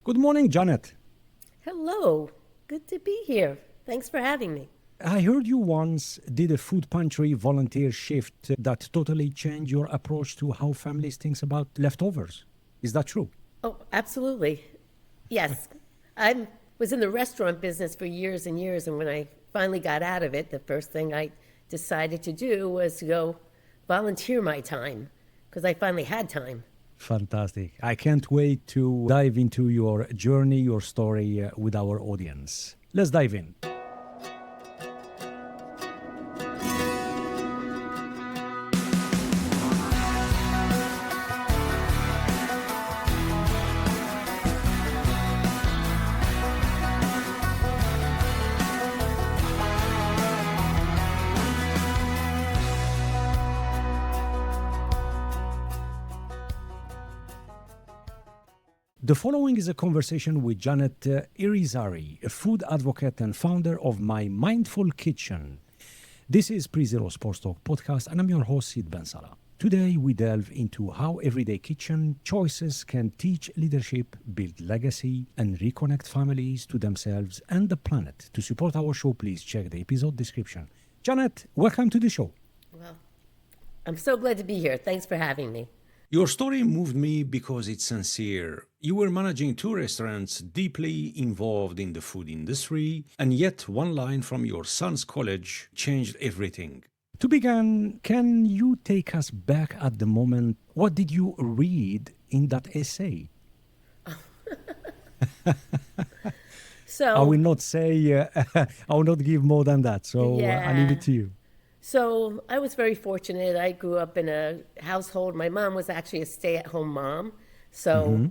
Good morning, Janet. Hello. Good to be here. Thanks for having me. I heard you once did a food pantry volunteer shift that totally changed your approach to how families think about leftovers. Is that true? Oh, absolutely. Yes. I was in the restaurant business for years and years, and when I finally got out of it, the first thing I decided to do was to go volunteer my time because I finally had time. Fantastic. I can't wait to dive into your journey, your story with our audience. Let's dive in. The following is a conversation with Janet Irizarry, a food advocate and founder of My Mindful Kitchen. This is Pre-Zero Sports Talk podcast, and I'm your host, Sid Bensalah. Today, we delve into how everyday kitchen choices can teach leadership, build legacy, and reconnect families to themselves and the planet. To support our show, please check the episode description. Janet, welcome to the show. Well, I'm so glad to be here. Thanks for having me. Your story moved me because it's sincere. You were managing two restaurants, deeply involved in the food industry, and yet one line from your son's college changed everything. To begin, can you take us back at the moment? What did you read in that essay? I will So, not say, I will not give more than that, so I leave yeah. it to you. So I was very fortunate. I grew up in a household. My mom was actually a stay-at-home mom. So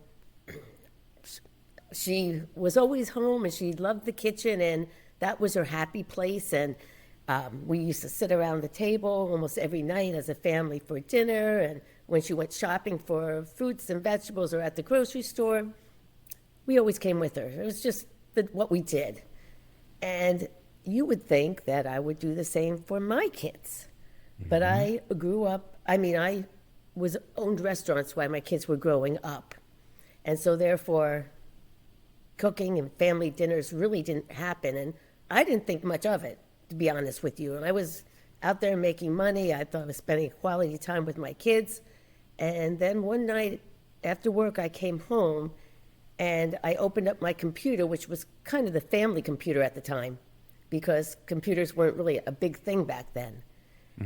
she was always home and she loved the kitchen and that was her happy place. And we used to sit around the table almost every night as a family for dinner. And when she went shopping for fruits and vegetables or at the grocery store, we always came with her. It was just what we did. And you would think that I would do the same for my kids. But I grew up, I was owned restaurants while my kids were growing up. And so therefore, cooking and family dinners really didn't happen. And I didn't think much of it, to be honest with you. And I was out there making money. I thought I was spending quality time with my kids. And then one night after work, I came home and I opened up my computer, which was kind of the family computer at the time, because computers weren't really a big thing back then.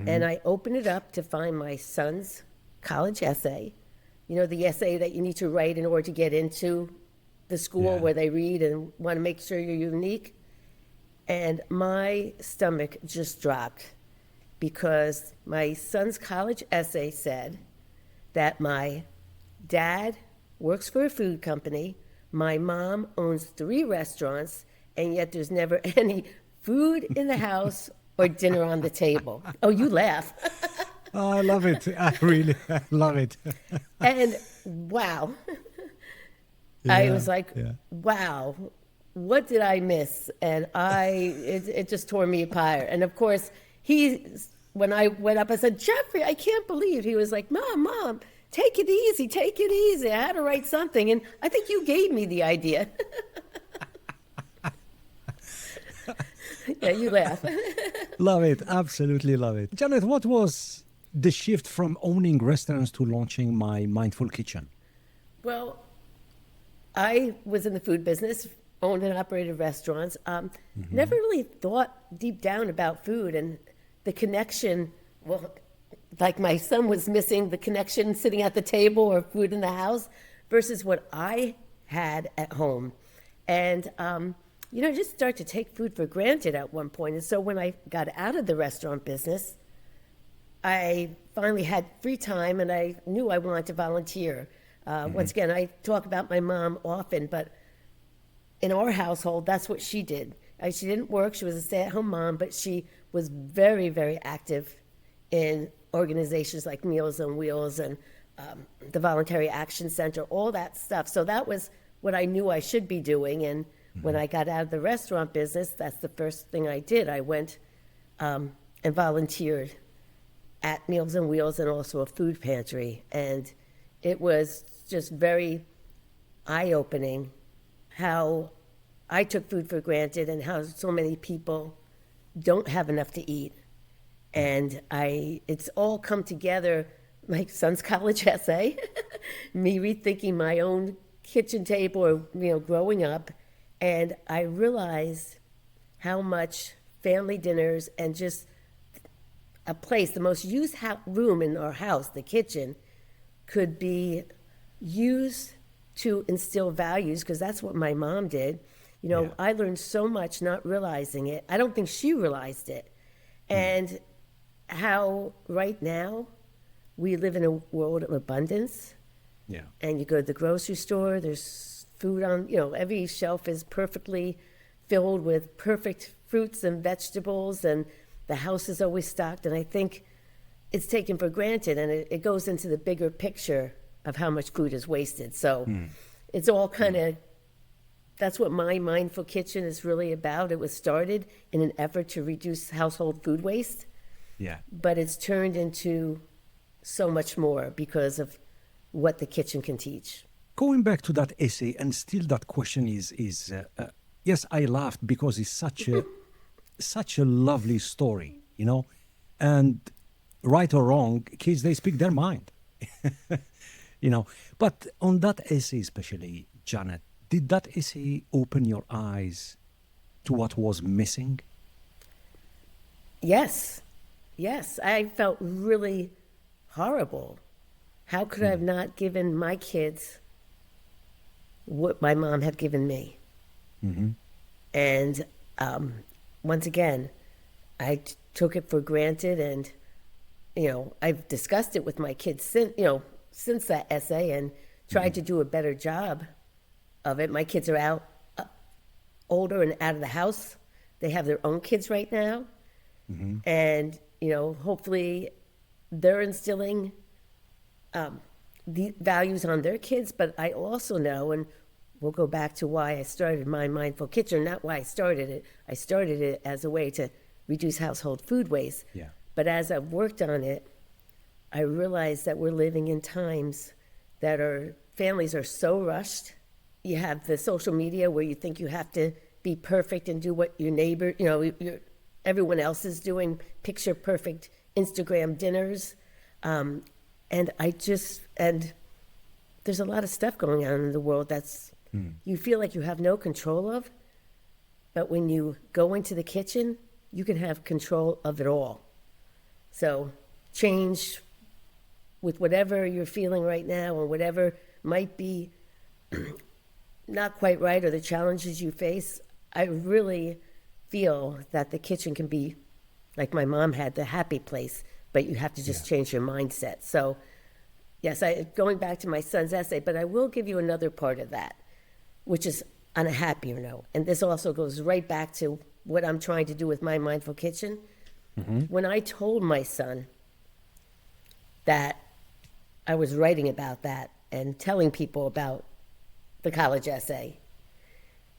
And I opened it up to find my son's college essay, the essay that you need to write in order to get into the school Yeah. where they read and want to make sure you're unique. And my stomach just dropped because my son's college essay said that my dad works for a food company, my mom owns 3 restaurants, and yet there's never any food in the house or dinner on the table. Oh, you laugh. Oh, I love it. I really love it. And wow. I was like, yeah. wow, what did I miss? And it just tore me apart. And of course, when I went up, I said, Jeffrey, I can't believe. He was like, Mom, take it easy, take it easy. I had to write something. And I think you gave me the idea. Yeah, you laugh. Love it. Absolutely love it. Janet, what was the shift from owning restaurants to launching My Mindful Kitchen? Well, I was in the food business, owned and operated restaurants. Never really thought deep down about food and the connection. Well, like my son was missing the connection sitting at the table or food in the house versus what I had at home. And, just start to take food for granted at one point. And so when I got out of the restaurant business, I finally had free time and I knew I wanted to volunteer. Once again, I talk about my mom often, but in our household, that's what she did. She didn't work. She was a stay-at-home mom, but she was very, very active in organizations like Meals on Wheels and the Voluntary Action Center, all that stuff. So that was what I knew I should be doing. And when I got out of the restaurant business, that's the first thing I did. I went and volunteered at Meals on Wheels and also a food pantry. And it was just very eye-opening how I took food for granted and how so many people don't have enough to eat. And it's all come together, my son's college essay, me rethinking my own kitchen table, or, growing up. And I realized how much family dinners and just a place, the most used room in our house, the kitchen, could be used to instill values, because that's what my mom did. I learned so much not realizing it. I don't think she realized it. And how right now we live in a world of abundance. Yeah. And you go to the grocery store, there's food on, every shelf is perfectly filled with perfect fruits and vegetables, and the house is always stocked. And I think it's taken for granted, and it goes into the bigger picture of how much food is wasted. So it's all kind of, that's what my Mindful Kitchen is really about. It was started in an effort to reduce household food waste. Yeah. But it's turned into so much more because of what the kitchen can teach. Going back to that essay, and still that question is yes, I laughed because it's such a lovely story, and right or wrong, kids, they speak their mind, But on that essay especially, Janet, did that essay open your eyes to what was missing? Yes. I felt really horrible. How could I have not given my kids what my mom had given me? Mm-hmm. And once again, I took it for granted, and I've discussed it with my kids since that essay, and tried to do a better job of it. My kids are out, older and out of the house. They have their own kids right now, and hopefully they're instilling the values on their kids. But I also know, and we'll go back to why I started my Mindful Kitchen, not why I started it. I started it as a way to reduce household food waste. Yeah. But as I've worked on it, I realized that we're living in times that families are so rushed. You have the social media where you think you have to be perfect and do what your neighbor, everyone else is doing, picture perfect Instagram dinners. And there's a lot of stuff going on in the world that's, you feel like you have no control of, but when you go into the kitchen, you can have control of it all. So change with whatever you're feeling right now, or whatever might be not quite right, or the challenges you face. I really feel that the kitchen can be, like my mom had, the happy place, but you have to just change your mindset. So yes, going back to my son's essay, but I will give you another part of that, which is on a happier note. And this also goes right back to what I'm trying to do with my Mindful Kitchen. When I told my son that I was writing about that and telling people about the college essay,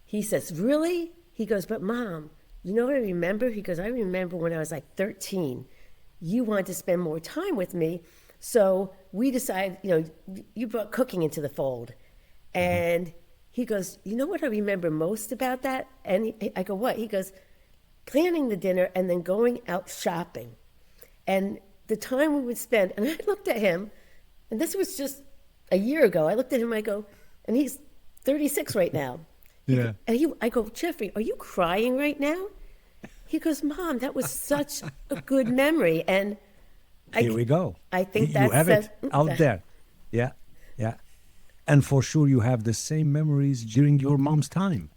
he says, "Really?" He goes, "But Mom, you know what I remember?" He goes, "I remember when I was like 13, you wanted to spend more time with me. So we decided, you brought cooking into the fold." And he goes, "You know what I remember most about that?" And I go, "What?" He goes, "Planning the dinner and then going out shopping. And the time we would spend," and I looked at him, and this was just a year ago. I looked at him, I go, and he's 36 right now. Yeah. And I go, "Jeffrey, are you crying right now?" He goes, "Mom, that was such a good memory." And here we go. I think you have it out there. Yeah. And for sure you have the same memories during your mom's time.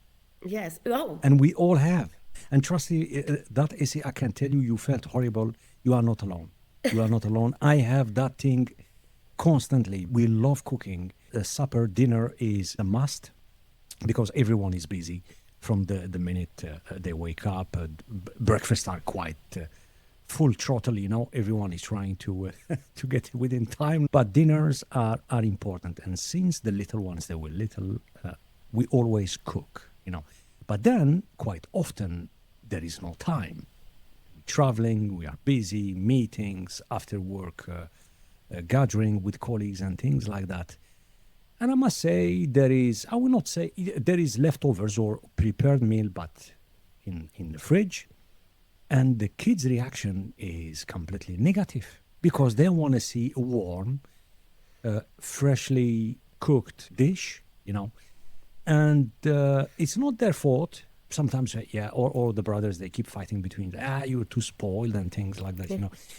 Yes. Oh. And we all have. And trust me, that essay, I can tell you, you felt horrible. You are not alone. You are not alone. I have that thing constantly. We love cooking. Supper, dinner is a must because everyone is busy from the minute they wake up. Breakfasts are quite full throttle, Everyone is trying to to get within time. But dinners are important. And since the little ones, they were little, we always cook, But then, quite often, there is no time. Traveling, we are busy, meetings, after work, gathering with colleagues and things like that. And I must say, I will not say there is leftovers or prepared meal, but in the fridge. And the kids' reaction is completely negative because they want to see a warm, freshly cooked dish, And it's not their fault. Sometimes, or the brothers, they keep fighting between, you're too spoiled and things like that,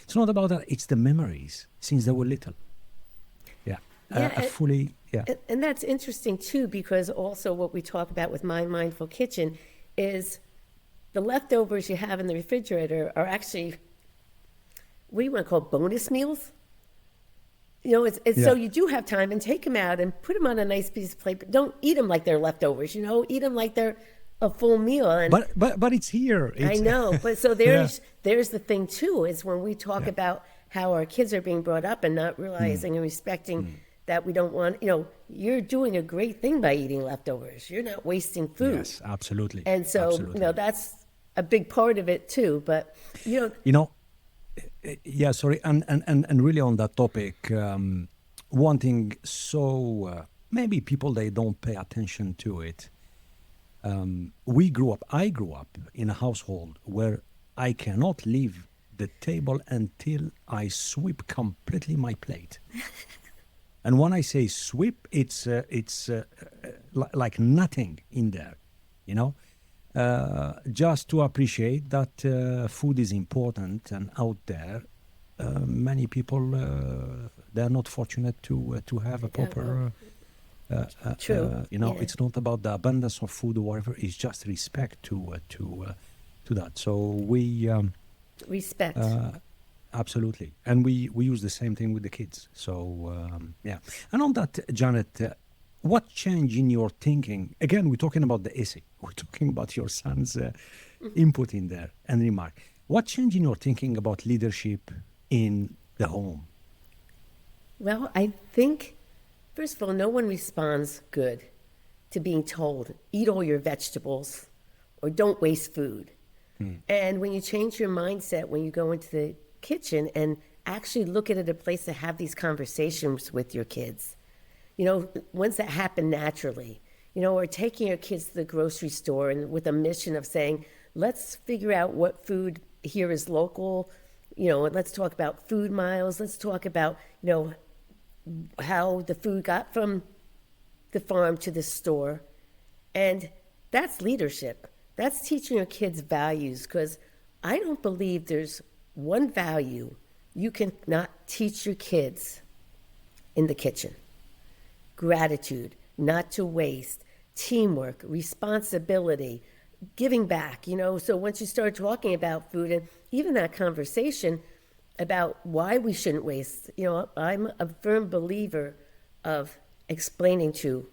It's not about that. It's the memories since they were little. Yeah. And that's interesting, too, because also what we talk about with My Mindful Kitchen is the leftovers you have in the refrigerator are actually, what do you want to call bonus meals? So you do have time and take them out and put them on a nice piece of plate, but don't eat them like they're leftovers, eat them like they're a full meal. And but it's here. I know, but so there's the thing too, is when we talk about how our kids are being brought up and not realizing and respecting that we don't want, you're doing a great thing by eating leftovers. You're not wasting food. Yes, absolutely. And so, that's a big part of it too. But, yeah, sorry. And really on that topic, one thing, maybe people, they don't pay attention to it. I grew up in a household where I cannot leave the table until I sweep completely my plate. And when I say sweep, it's like nothing in there, just to appreciate that food is important, and out there, many people, they're not fortunate to have a proper. True. It's not about the abundance of food or whatever. It's just respect to that. So we respect. Absolutely, and we use the same thing with the kids. So and on that, Janet, what changed in your thinking? Again, we're talking about the essay. We're talking about your son's input in there and remark. What changed in your thinking about leadership in the home? Well, I think, first of all, no one responds good to being told, eat all your vegetables or don't waste food. And when you change your mindset, when you go into the kitchen and actually look at it a place to have these conversations with your kids, ones that happen naturally, or taking your kids to the grocery store and with a mission of saying, let's figure out what food here is local, let's talk about food miles, let's talk about, how the food got from the farm to the store. And that's leadership. That's teaching your kids values, because I don't believe there's one value you can not teach your kids in the kitchen. Gratitude, not to waste, teamwork, responsibility, giving back, So once you start talking about food and even that conversation about why we shouldn't waste, I'm a firm believer of explaining to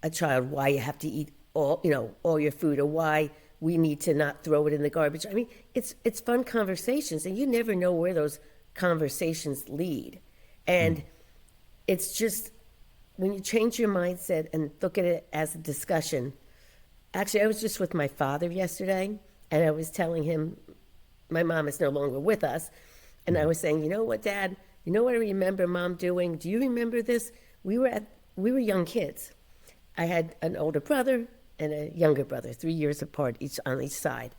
a child why you have to eat all your food, or why we need to not throw it in the garbage. I mean, it's fun conversations, and you never know where those conversations lead. And it's just, when you change your mindset and look at it as a discussion. Actually, I was just with my father yesterday, and I was telling him, my mom is no longer with us, and I was saying, you know what, Dad, you know what I remember Mom doing? Do you remember this? We were young kids. I had an older brother and a younger brother, 3 years apart, each on each side.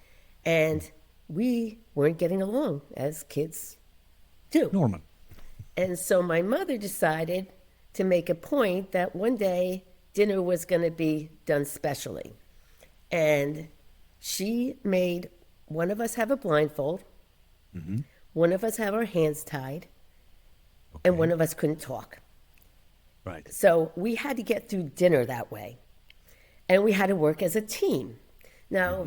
And we weren't getting along, as kids do. Normal. And so my mother decided to make a point that one day dinner was going to be done specially. And she made one of us have a blindfold, one of us have our hands tied, and one of us couldn't talk. Right. So we had to get through dinner that way. And we had to work as a team. Now,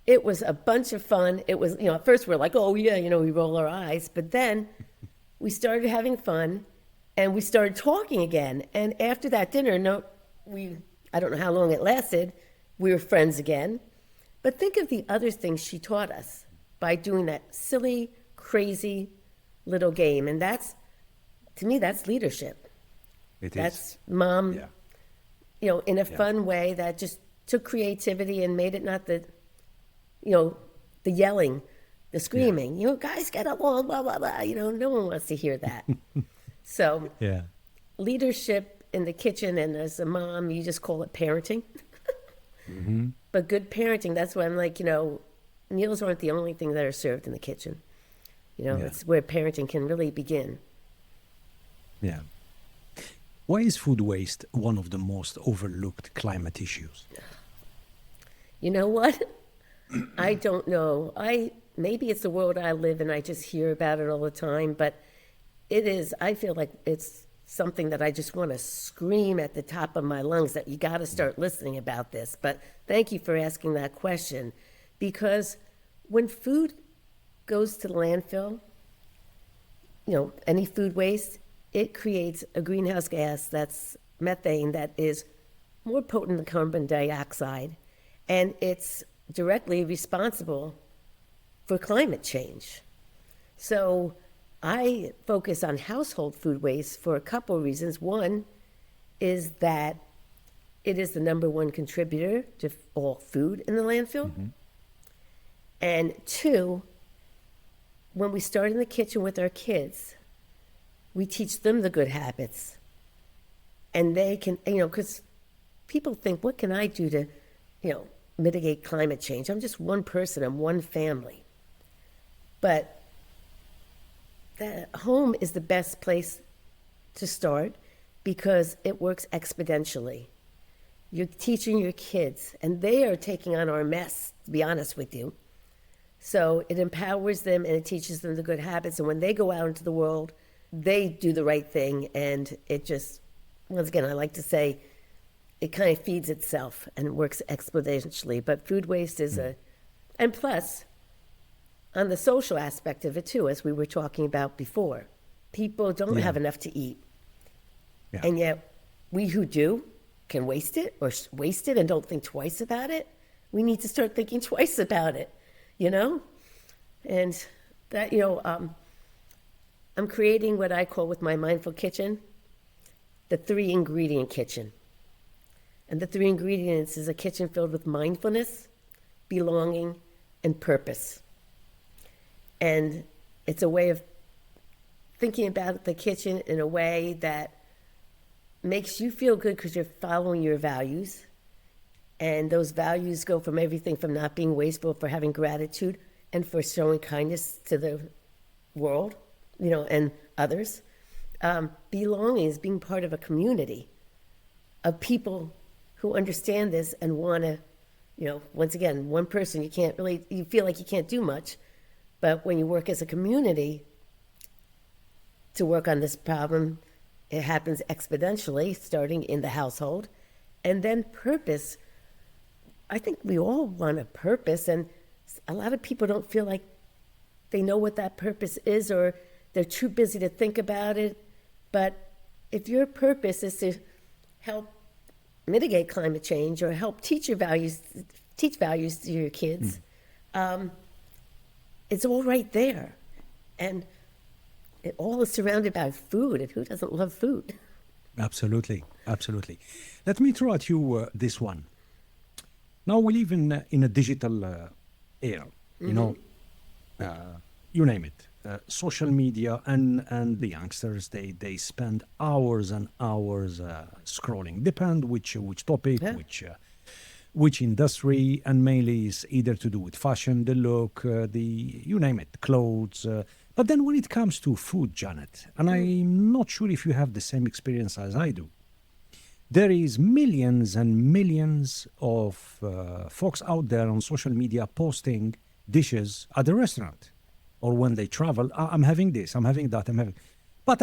it was a bunch of fun. It was, at first we're like, oh yeah, we roll our eyes. But then we started having fun, and we started talking again. And after that dinner, I don't know how long it lasted, we were friends again. But think of the other things she taught us by doing that silly, crazy little game. And to me, that's leadership. That's Mom, in a fun way that just took creativity and made it not the yelling, the screaming. Guys, get along, blah, blah, blah. No one wants to hear that. So leadership in the kitchen, and as a mom, you just call it parenting. But good parenting, that's why I'm like, meals aren't the only thing that are served in the kitchen. Yeah. It's where parenting can really begin. Yeah. Why is food waste one of the most overlooked climate issues? You know what? I don't know. Maybe it's the world I live in. I just hear about it all the time, but I feel like it's something that I just want to scream at the top of my lungs that you got to start listening about this. But thank you for asking that question, because when food goes to the landfill, any food waste, it creates a greenhouse gas that's methane that is more potent than carbon dioxide, and it's directly responsible for climate change. So I focus on household food waste for a couple of reasons. One is that it is the number one contributor to all food in the landfill. And two, when we start in the kitchen with our kids, we teach them the good habits. And they can, because people think, what can I do to, mitigate climate change? I'm just one person, I'm one family. But the home is the best place to start because it works exponentially. You're teaching your kids, and they are taking on our mess, to be honest with you. So it empowers them and it teaches them the good habits. And when they go out into the world, they do the right thing. And it just, once again, I like to say, it kind of feeds itself and works exponentially. But food waste is and plus, on the social aspect of it too, as we were talking about before, people don't have enough to eat. Yeah. And yet we who do can waste it and don't think twice about it. We need to start thinking twice about it, And that, I'm creating what I call with my Mindful Kitchen, the 3-ingredient kitchen. And the 3 ingredients is a kitchen filled with mindfulness, belonging, and purpose. And it's a way of thinking about the kitchen in a way that makes you feel good because you're following your values. And those values go from everything from not being wasteful, for having gratitude, and for showing kindness to the world, and others. Belonging is being part of a community of people who understand this and want to, once again, one person, you feel like you can't do much. But when you work as a community to work on this problem, it happens exponentially, starting in the household. And then purpose, I think we all want a purpose, and a lot of people don't feel like they know what that purpose is, or they're too busy to think about it. But if your purpose is to help mitigate climate change or help teach values to your kids, it's all right there. And it all is surrounded by food, and who doesn't love food? Absolutely. Let me throw at you this one. Now we live in a digital era, you name it. Social media and the youngsters, they spend hours and hours scrolling. Depend which topic, which industry, and mainly is either to do with fashion, the look, you name it, clothes. But then when it comes to food, Janet, and I'm not sure if you have the same experience as I do, there is millions and millions of folks out there on social media posting dishes at the restaurant, or when they travel. I'm having this, I'm having that, But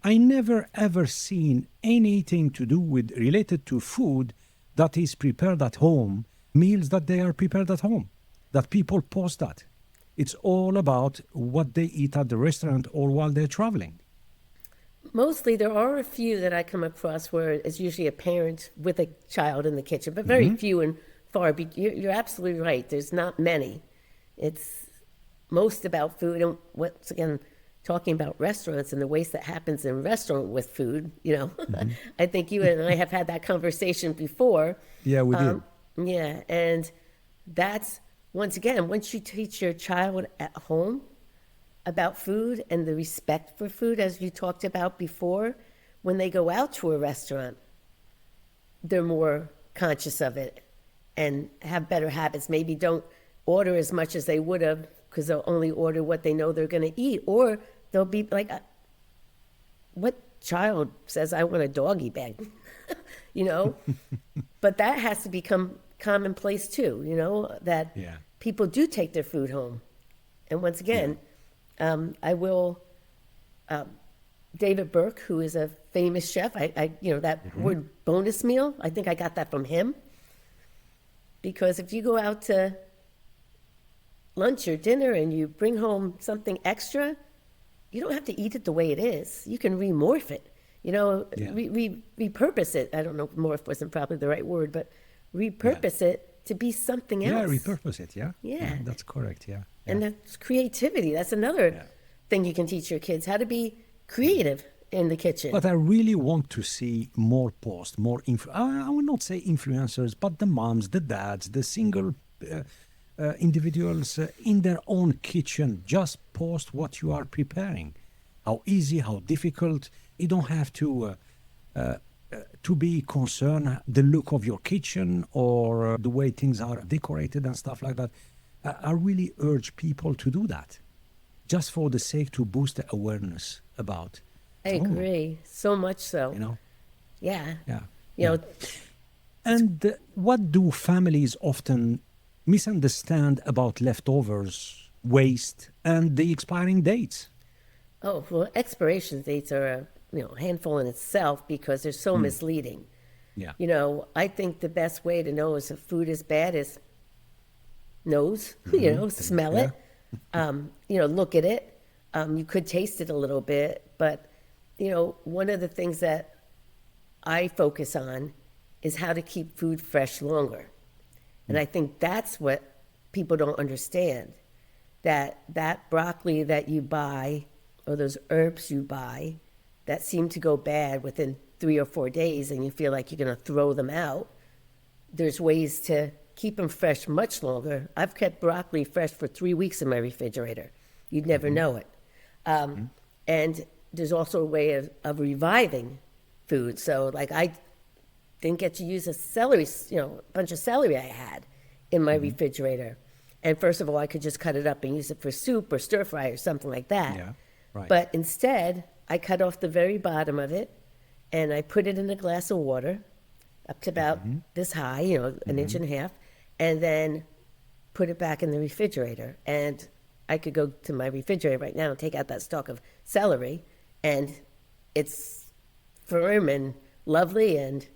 I never ever seen anything to do with related to food that is prepared at home, meals that they are prepared at home, that people post that. It's all about what they eat at the restaurant or while they're traveling. Mostly, there are a few that I come across where it's usually a parent with a child in the kitchen, but very few and far. You're absolutely right. There's not many. It's most about food. And once again, talking about restaurants and the waste that happens in restaurant with food, I think you and I have had that conversation before. Yeah, we did. Yeah, and that's, once again, once you teach your child at home about food and the respect for food, as you talked about before, when they go out to a restaurant, they're more conscious of it and have better habits. Maybe don't order as much as they would have because they'll only order what they know they're going to eat. Or they'll be like, what child says, I want a doggy bag? You know? But that has to become commonplace too, you know, that people do take their food home. And once again, I will, David Burke, who is a famous chef, that word bonus meal, I think I got that from him. Because if you go out to lunch or dinner and you bring home something extra, you don't have to eat it the way it is. You can remorph it, repurpose it. I don't know, morph wasn't probably the right word, but repurpose it to be something else. Yeah, repurpose it, yeah, that's correct, yeah. And that's creativity. That's another thing you can teach your kids, how to be creative in the kitchen. But I really want to see more posts, I will not say influencers, but the moms, the dads, the single individuals in their own kitchen. Just post what you are preparing. How easy, how difficult. You don't have to be concerned the look of your kitchen or the way things are decorated and stuff like that. I really urge people to do that, just for the sake to boost the awareness about. I agree, so much so. You know? Yeah. Yeah. And what do families often misunderstand about leftovers, waste, and the expiring dates? Oh, well, expiration dates are a handful in itself because they're so misleading. Yeah. You know, I think the best way to know if food is bad is smell it, look at it. You could taste it a little bit, but, one of the things that I focus on is how to keep food fresh longer. And I think that's what people don't understand, that broccoli that you buy or those herbs you buy that seem to go bad within 3 or 4 days and you feel like you're going to throw them out, there's ways to keep them fresh much longer. I've kept broccoli fresh for 3 weeks in my refrigerator. You'd never know it. And there's also a way of reviving food. So like I didn't get to use a bunch of celery I had in my refrigerator. And first of all, I could just cut it up and use it for soup or stir fry or something like that. Yeah, right. But instead, I cut off the very bottom of it and I put it in a glass of water up to about this high, an inch and a half, and then put it back in the refrigerator. And I could go to my refrigerator right now and take out that stalk of celery, and it's firm and lovely and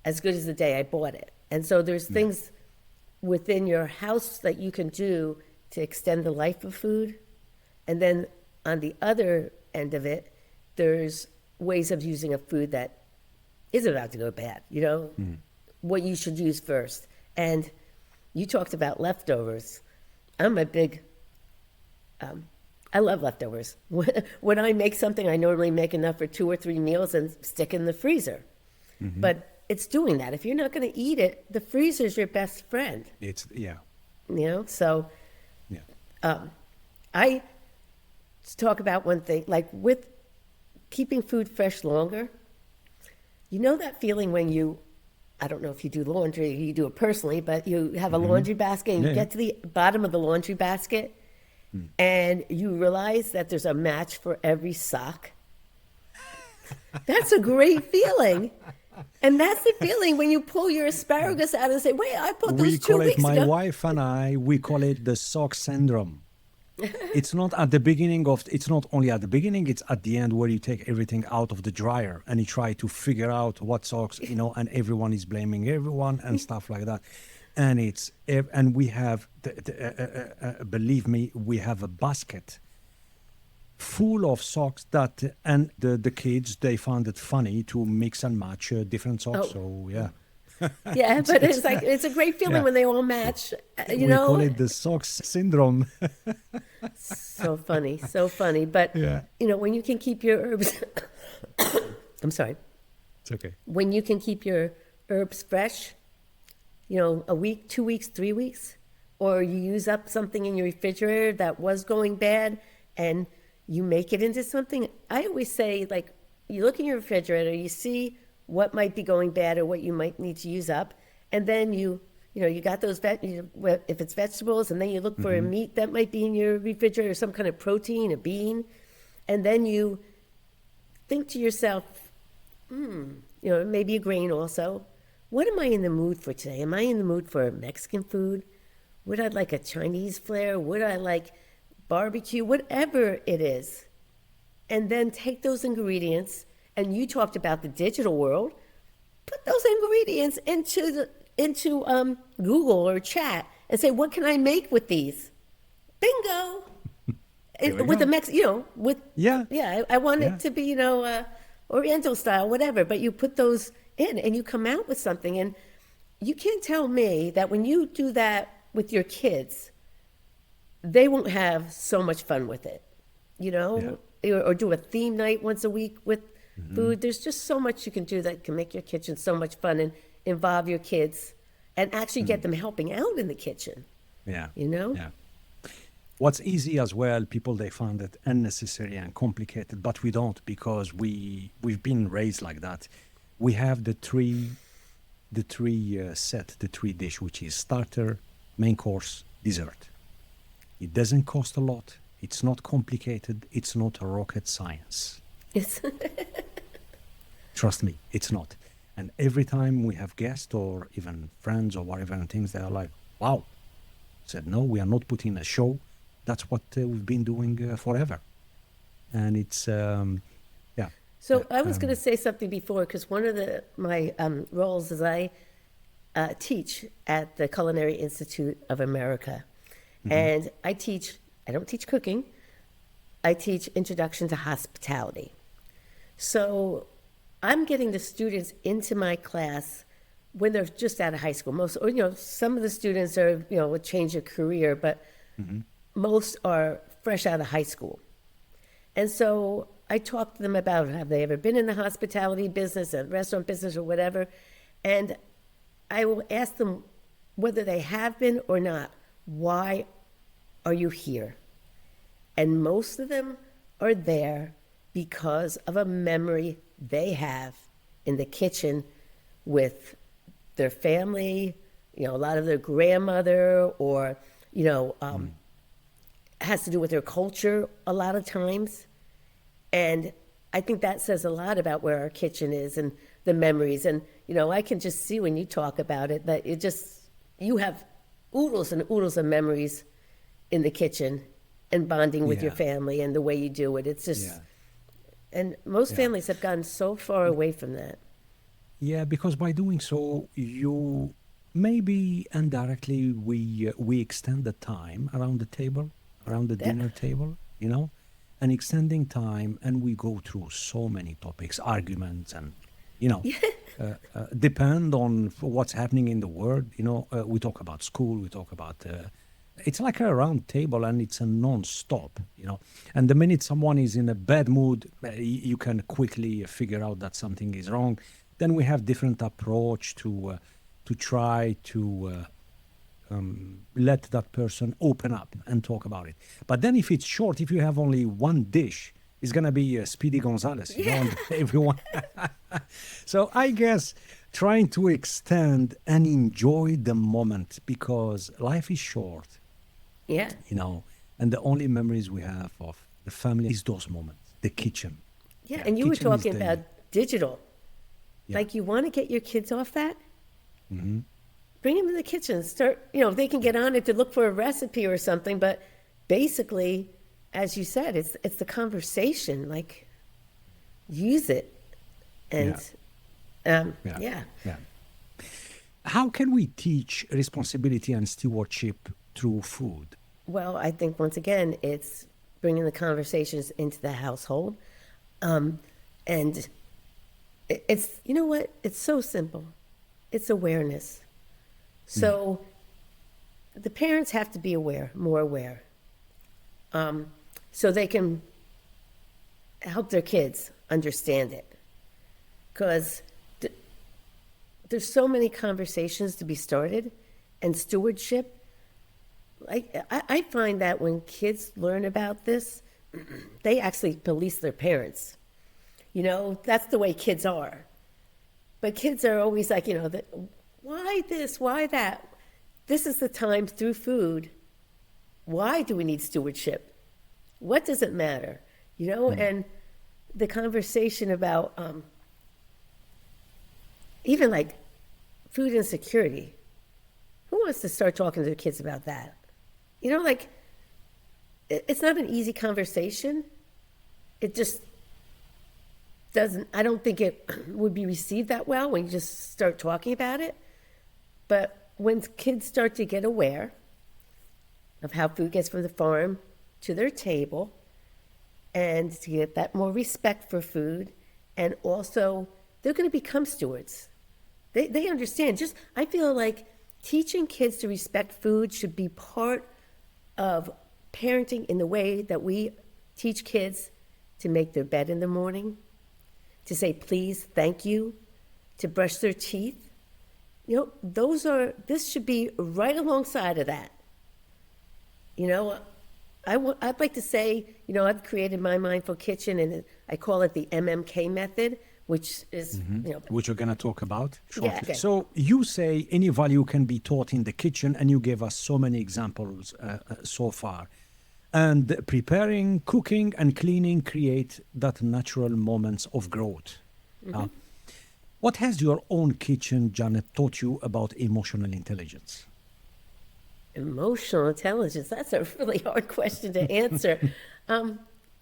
as good as the day I bought it. And so there's things within your house that you can do to extend the life of food. And then on the other end of it, there's ways of using a food that is about to go bad, what you should use first. And you talked about leftovers. I'm a big, I love leftovers. When I make something, I normally make enough for 2 or 3 meals and stick in the freezer. But it's doing that. If you're not going to eat it, the freezer's your best friend. So I talk about one thing, like with keeping food fresh longer. You know that feeling when I don't know if you do laundry, you do it personally, but you have a laundry basket and you get to the bottom of the laundry basket and you realize that there's a match for every sock. That's a great feeling. And that's the feeling when you pull your asparagus out and say, wait, I put those 2 weeks ago. My wife and I, we call it the sock syndrome. It's not it's not only at the beginning, it's at the end where you take everything out of the dryer and you try to figure out what socks, and everyone is blaming everyone and stuff like that. And we have, believe me, we have a basket full of socks and the kids, they found it funny to mix and match different socks. So, yeah. Yeah, but it's a great feeling when they all match, We call it the socks syndrome. So funny. But, when you can keep your herbs, I'm sorry. It's okay. When you can keep your herbs fresh, a week, 2 weeks, 3 weeks, or you use up something in your refrigerator that was going bad and you make it into something. I always say, like, you look in your refrigerator, you see what might be going bad or what you might need to use up, and then you got those if it's vegetables, and then you look for a meat that might be in your refrigerator, some kind of protein, a bean, and then you think to yourself, maybe a grain also. What am I in the mood for today? Am I in the mood for Mexican food? Would I like a Chinese flair? Would I like barbecue? Whatever it is. And then take those ingredients, and you talked about the digital world, put those ingredients into Google or chat and say, what can I make with these? Bingo. With the I want it to be, Oriental style, whatever, but you put those in and you come out with something. And you can't tell me that when you do that with your kids, they won't have so much fun with it, or do a theme night once a week with food. There's just so much you can do that can make your kitchen so much fun and involve your kids and actually get them helping out in the kitchen. Yeah. Yeah. What's easy as well, people, they find it unnecessary and complicated, but we don't, because we've been raised like that. We have the three dish, which is starter, main course, dessert. It doesn't cost a lot. It's not complicated. It's not a rocket science. Yes. Trust me, it's not. And every time we have guests or even friends or whatever and things, they are like, wow. I said, no, we are not putting a show. That's what we've been doing forever. And it's, yeah. So I was going to say something before, because one of my roles is I teach at the Culinary Institute of America. And I don't teach cooking. I teach Introduction to Hospitality. So I'm getting the students into my class when they're just out of high school. Some of the students are, a change of career, but most are fresh out of high school. And so I talk to them about, have they ever been in the hospitality business, a restaurant business or whatever? And I will ask them whether they have been or not, why are you here? And most of them are there because of a memory they have in the kitchen with their family, a lot of their grandmother, or, has to do with their culture a lot of times. And I think that says a lot about where our kitchen is and the memories. And, I can just see when you talk about it that you have oodles and oodles of memories in the kitchen and bonding with your family and the way you do it. It's just, and most families have gotten so far away from that. Yeah, because by doing so, you maybe indirectly we extend the time around the table, around the dinner table, and extending time, and we go through so many topics, arguments, and depend on what's happening in the world. We talk about school, we talk about it's like a round table, and it's a non-stop, and the minute someone is in a bad mood, you can quickly figure out that something is wrong. Then we have different approach to try to let that person open up and talk about it. But then if it's short, if you have only one dish, it's going to be Speedy Gonzalez. Everyone. So I guess trying to extend and enjoy the moment, because life is short. Yeah. And the only memories we have of the family is those moments, the kitchen. Yeah, and you were talking about digital. Yeah. Like, you want to get your kids off that? Mm-hmm. Bring them to the kitchen. Start, they can get on it to look for a recipe or something, but basically, as you said, it's the conversation. Like, use it. And, yeah. How can we teach responsibility and stewardship through food? Well, I think, once again, it's bringing the conversations into the household. And it's, what? It's so simple. It's awareness. So the parents have to be more aware, so they can help their kids understand it. Because there's so many conversations to be started, and stewardship. I find that when kids learn about this, they actually police their parents. That's the way kids are. But kids are always like, why this, why that? This is the time through food. Why do we need stewardship? What does it matter? And the conversation about even like food insecurity. Who wants to start talking to their kids about that? Like, it's not an easy conversation. It just I don't think it would be received that well when you just start talking about it. But when kids start to get aware of how food gets from the farm to their table, and to get that more respect for food, and also they're going to become stewards. They understand. I feel like teaching kids to respect food should be part of parenting in the way that we teach kids to make their bed in the morning, to say please, thank you, to brush their teeth. This should be right alongside of that. I'd like to say, I've created my mindful kitchen, and I call it the MMK method, which is, which we're going to talk about shortly. Yeah, okay. So you say any value can be taught in the kitchen, and you gave us so many examples so far. And preparing, cooking, and cleaning create that natural moments of growth. What has your own kitchen, Janet, taught you about emotional intelligence? Emotional intelligence, that's a really hard question to answer.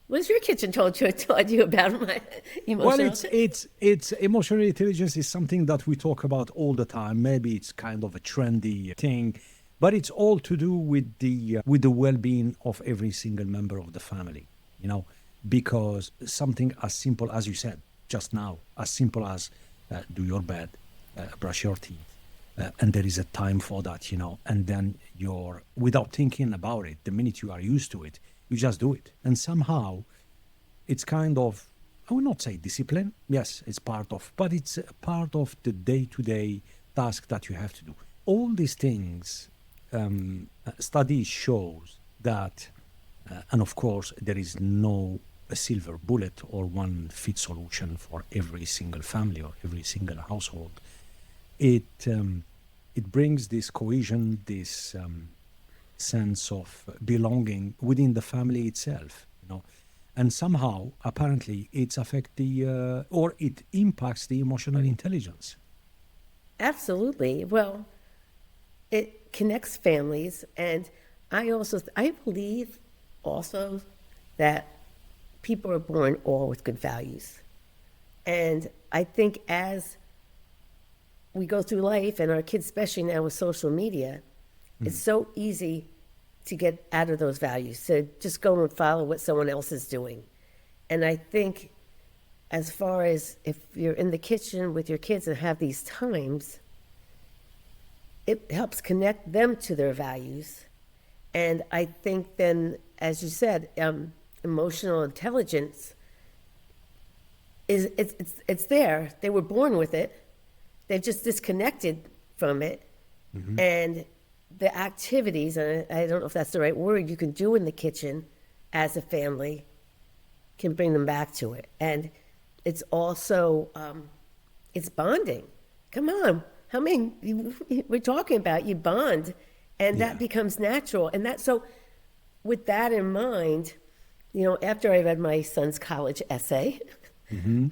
What's your kitchen taught you about my emotional? Well, it's emotional intelligence is something that we talk about all the time. Maybe it's kind of a trendy thing, but it's all to do with the well-being of every single member of the family. Because something as simple as you said just now, as simple as do your bed, brush your teeth, and there is a time for that, and then without thinking about it, the minute you are used to it, you just do it. And somehow it's kind of, I will not say discipline. Yes, it's but it's a part of the day-to-day task that you have to do. All these things, studies shows that, and of course, there is no a silver bullet or one fit solution for every single family or every single household. It brings this cohesion, this sense of belonging within the family itself, and somehow apparently it impacts the emotional intelligence. Absolutely. Well, it connects families, and I believe also that people are born all with good values. And I think as we go through life, and our kids, especially now with social media, it's so easy to get out of those values, to just go and follow what someone else is doing. And I think as far as if you're in the kitchen with your kids and have these times, it helps connect them to their values. And I think then, as you said, emotional intelligence it's there. They were born with it. They've just disconnected from it. And the activities, and I don't know if that's the right word, you can do in the kitchen as a family can bring them back to it. And it's also, it's bonding. Come on, how many, we're talking about, you bond, and that becomes natural. And so with that in mind, after I read my son's college essay,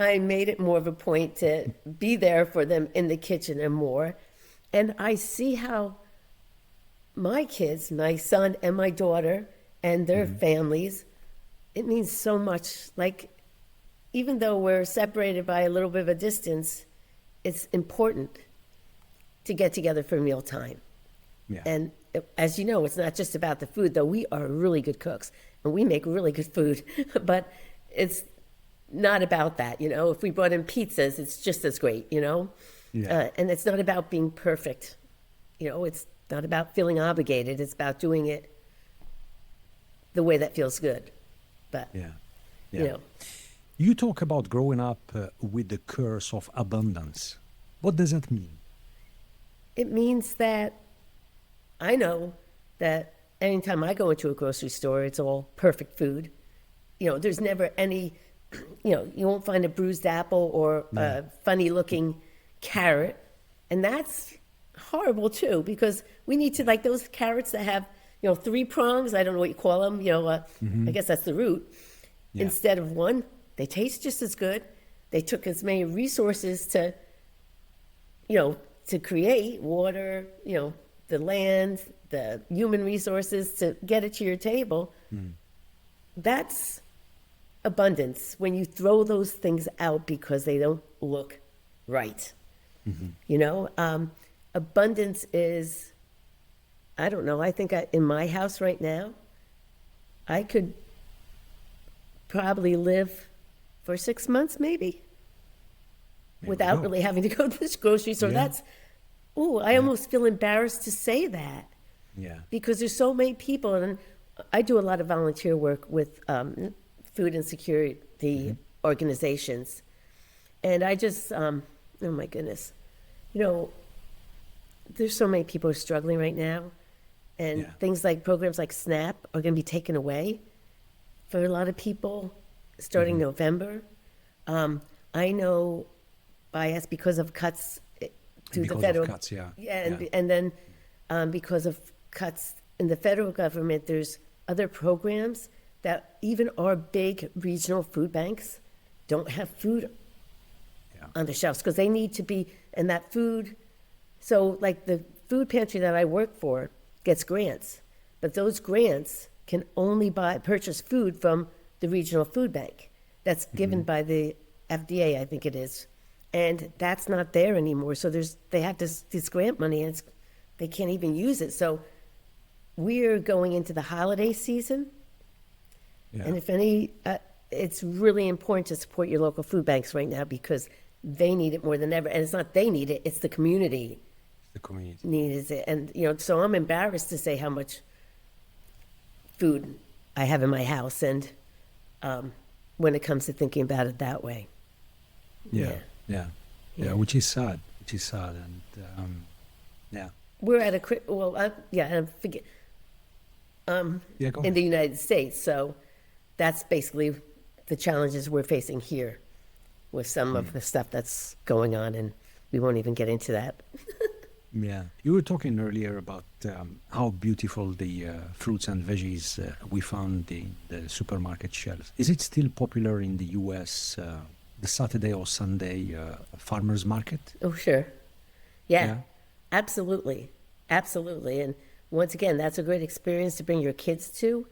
I made it more of a point to be there for them in the kitchen and more. And I see how my kids, my son and my daughter and their families, it means so much. Like, even though we're separated by a little bit of a distance, it's important to get together for mealtime. And as you know, it's not just about the food, though we are really good cooks and we make really good food, but it's not about that. If we brought in pizzas, it's just as great, and it's not about being perfect. It's not about feeling obligated. It's about doing it the way that feels good. But, You talk about growing up with the curse of abundance. What does that mean? It means that I know that anytime I go into a grocery store, it's all perfect food. There's never any You won't find a bruised apple or a funny looking carrot. And that's horrible too, because we need to, like those carrots that have, 3 prongs, I don't know what you call them, I guess that's the root. Yeah. Instead of one, they taste just as good. They took as many resources to create water, the land, the human resources to get it to your table. That's abundance when you throw those things out because they don't look right. Abundance is, I don't know, I think in my house right now, I could probably live for 6 months maybe without really having to go to this grocery store. Yeah. I almost feel embarrassed to say that. Yeah. Because there's so many people, and I do a lot of volunteer work with food insecurity organizations. And I just, oh my goodness, there's so many people who are struggling right now. And things like programs like SNAP are going to be taken away for a lot of people starting November. I know bias because of cuts to the federal. Cuts, yeah. And then because of cuts in the federal government, there's other programs that even our big regional food banks don't have food on the shelves because they need to be, and that food, so like the food pantry that I work for gets grants, but those grants can only purchase food from the regional food bank that's given by the FDA, I think it is. And that's not there anymore. So they have this grant money and they can't even use it. So we're going into the holiday season. Yeah. And if it's really important to support your local food banks right now because they need it more than ever. And it's not they need it, it's the community. The community needs it. And, so I'm embarrassed to say how much food I have in my house. And when it comes to thinking about it that way. Yeah. Which is sad. And we're at and forget, in the United States. So that's basically the challenges we're facing here with some of the stuff that's going on, and we won't even get into that. Yeah. You were talking earlier about how beautiful the fruits and veggies we found in the supermarket shelves. Is it still popular in the U.S., the Saturday or Sunday farmers market? Oh, sure. Yeah, absolutely. Absolutely. And once again, that's a great experience to bring your kids to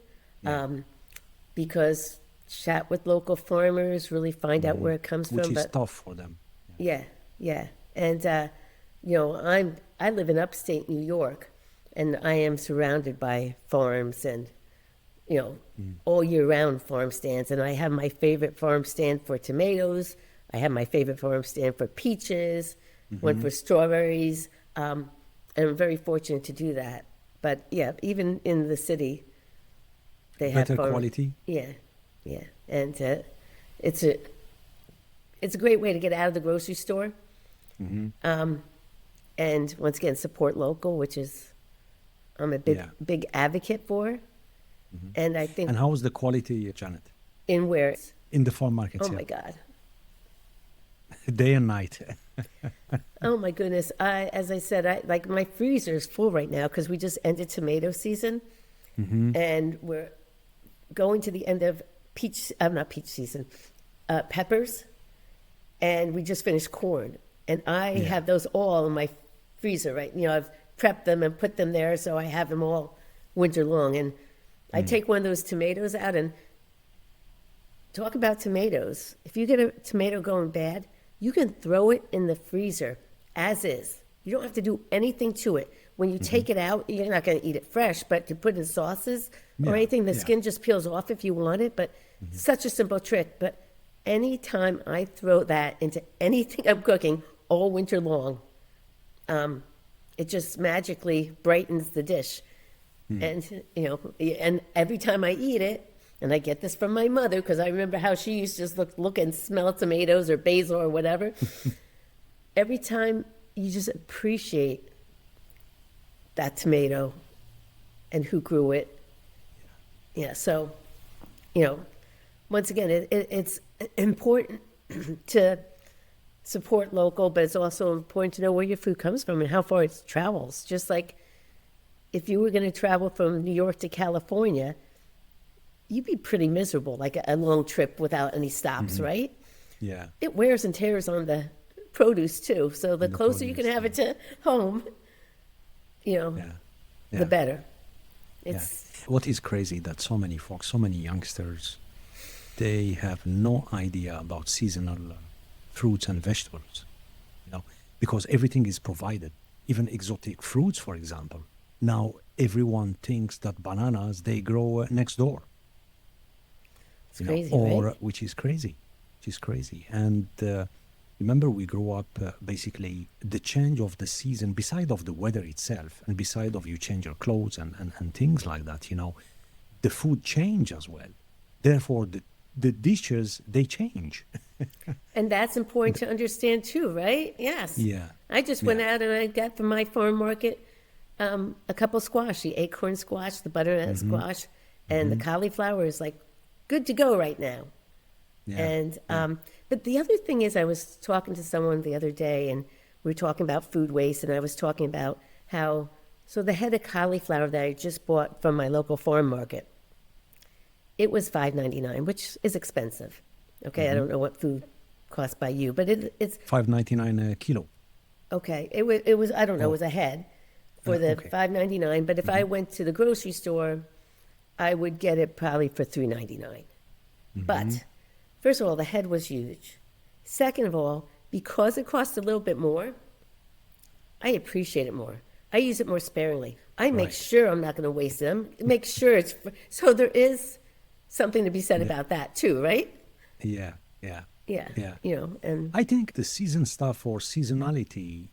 because chat with local farmers, really find out where it comes Which from. Which is tough for them. Yeah. And, I live in upstate New York, and I am surrounded by farms and, all year round farm stands. And I have my favorite farm stand for tomatoes. I have my favorite farm stand for peaches, one for strawberries. And I'm very fortunate to do that. But yeah, even in the city, they have better quality. Yeah. And it's a great way to get out of the grocery store. And once again, support local, which is I'm a big advocate for. And I think. And how is the quality, Janet? In where? In the farm markets. Oh my God. Day and night. Oh my goodness. As I said, like my freezer is full right now because we just ended tomato season. And we're going to the end of peppers. And we just finished corn. And I have those all in my freezer, right? I've prepped them and put them there, so I have them all winter long. And I take one of those tomatoes out, and talk about tomatoes. If you get a tomato going bad, you can throw it in the freezer as is. You don't have to do anything to it. When you take it out, you're not going to eat it fresh, but to put in sauces or anything, the skin just peels off if you want it. But such a simple trick. But anytime I throw that into anything I'm cooking all winter long, it just magically brightens the dish. And, and every time I eat it, and I get this from my mother, because I remember how she used to just look and smell tomatoes or basil or whatever. Every time you just appreciate that tomato and who grew it. Yeah, so, once again, it's important to support local, but it's also important to know where your food comes from and how far it travels. Just like if you were going to travel from New York to California, you'd be pretty miserable, like a long trip without any stops, right? Yeah. It wears and tears on the produce too. So the closer you can produce, have it to home, Yeah. the better. It's What is crazy that so many folks, so many youngsters, they have no idea about seasonal fruits and vegetables, because everything is provided, even exotic fruits, for example. Now everyone thinks that bananas, they grow next door, crazy, or right? which is crazy. And remember, we grew up basically the change of the season, beside of the weather itself, and beside of you change your clothes and things like that, the food change as well. Therefore, the dishes, they change. And that's important to understand too, right? Yes. Yeah. I just went out and I got from my farm market a couple squash, the acorn squash, the butternut squash, and the cauliflower is like good to go right now. Yeah. And but the other thing is, I was talking to someone the other day, and we were talking about food waste, and I was talking about how the head of cauliflower that I just bought from my local farm market, it was $5.99, which is expensive. Okay, I don't know what food costs by you, but it's $5.99 a kilo. okay. It was I don't know, it was a head for the okay. $5.99. But if I went to the grocery store, I would get it probably for $3.99. But first of all, the head was huge. Second of all, because it costs a little bit more, I appreciate it more. I use it more sparingly. I make Right. sure I'm not going to waste them. Make sure it's so there is something to be said about that too, right? Yeah, yeah. Yeah. Yeah. And I think the season stuff or seasonality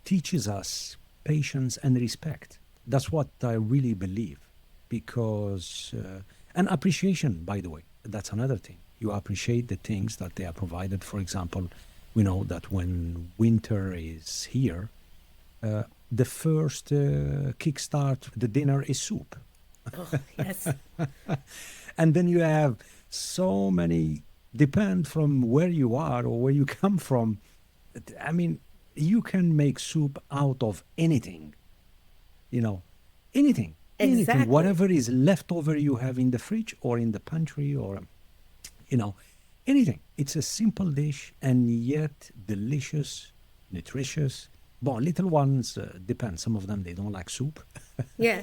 teaches us patience and respect. That's what I really believe. Because, and appreciation, by the way, that's another thing. You appreciate the things that they are provided. For example, we know that when winter is here, the first kickstart the dinner is soup. oh, yes. And then you have so many, depend from where you are or where you come from. I mean, you can make soup out of anything, anything, Exactly. whatever is left over you have in the fridge or in the pantry or, anything. It's a simple dish and yet delicious, nutritious. Well, little ones, depend. Some of them, they don't like soup. Yeah.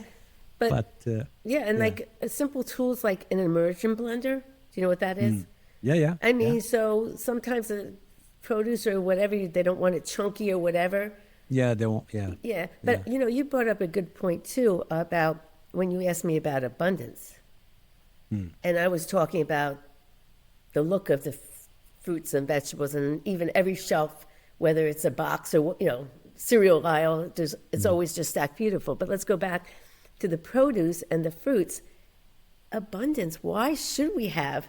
But yeah, and yeah. like simple tools like an immersion blender. Do you know what that is? Yeah. I mean, yeah. so sometimes a produce or whatever, they don't want it chunky or whatever. Yeah, they won't. Yeah. Yeah, but you brought up a good point too about when you asked me about abundance. And I was talking about the look of the fruits and vegetables, and even every shelf, whether it's a box or cereal aisle, it's always just stacked beautiful. But let's go back to the produce and the fruits. Abundance. Why should we have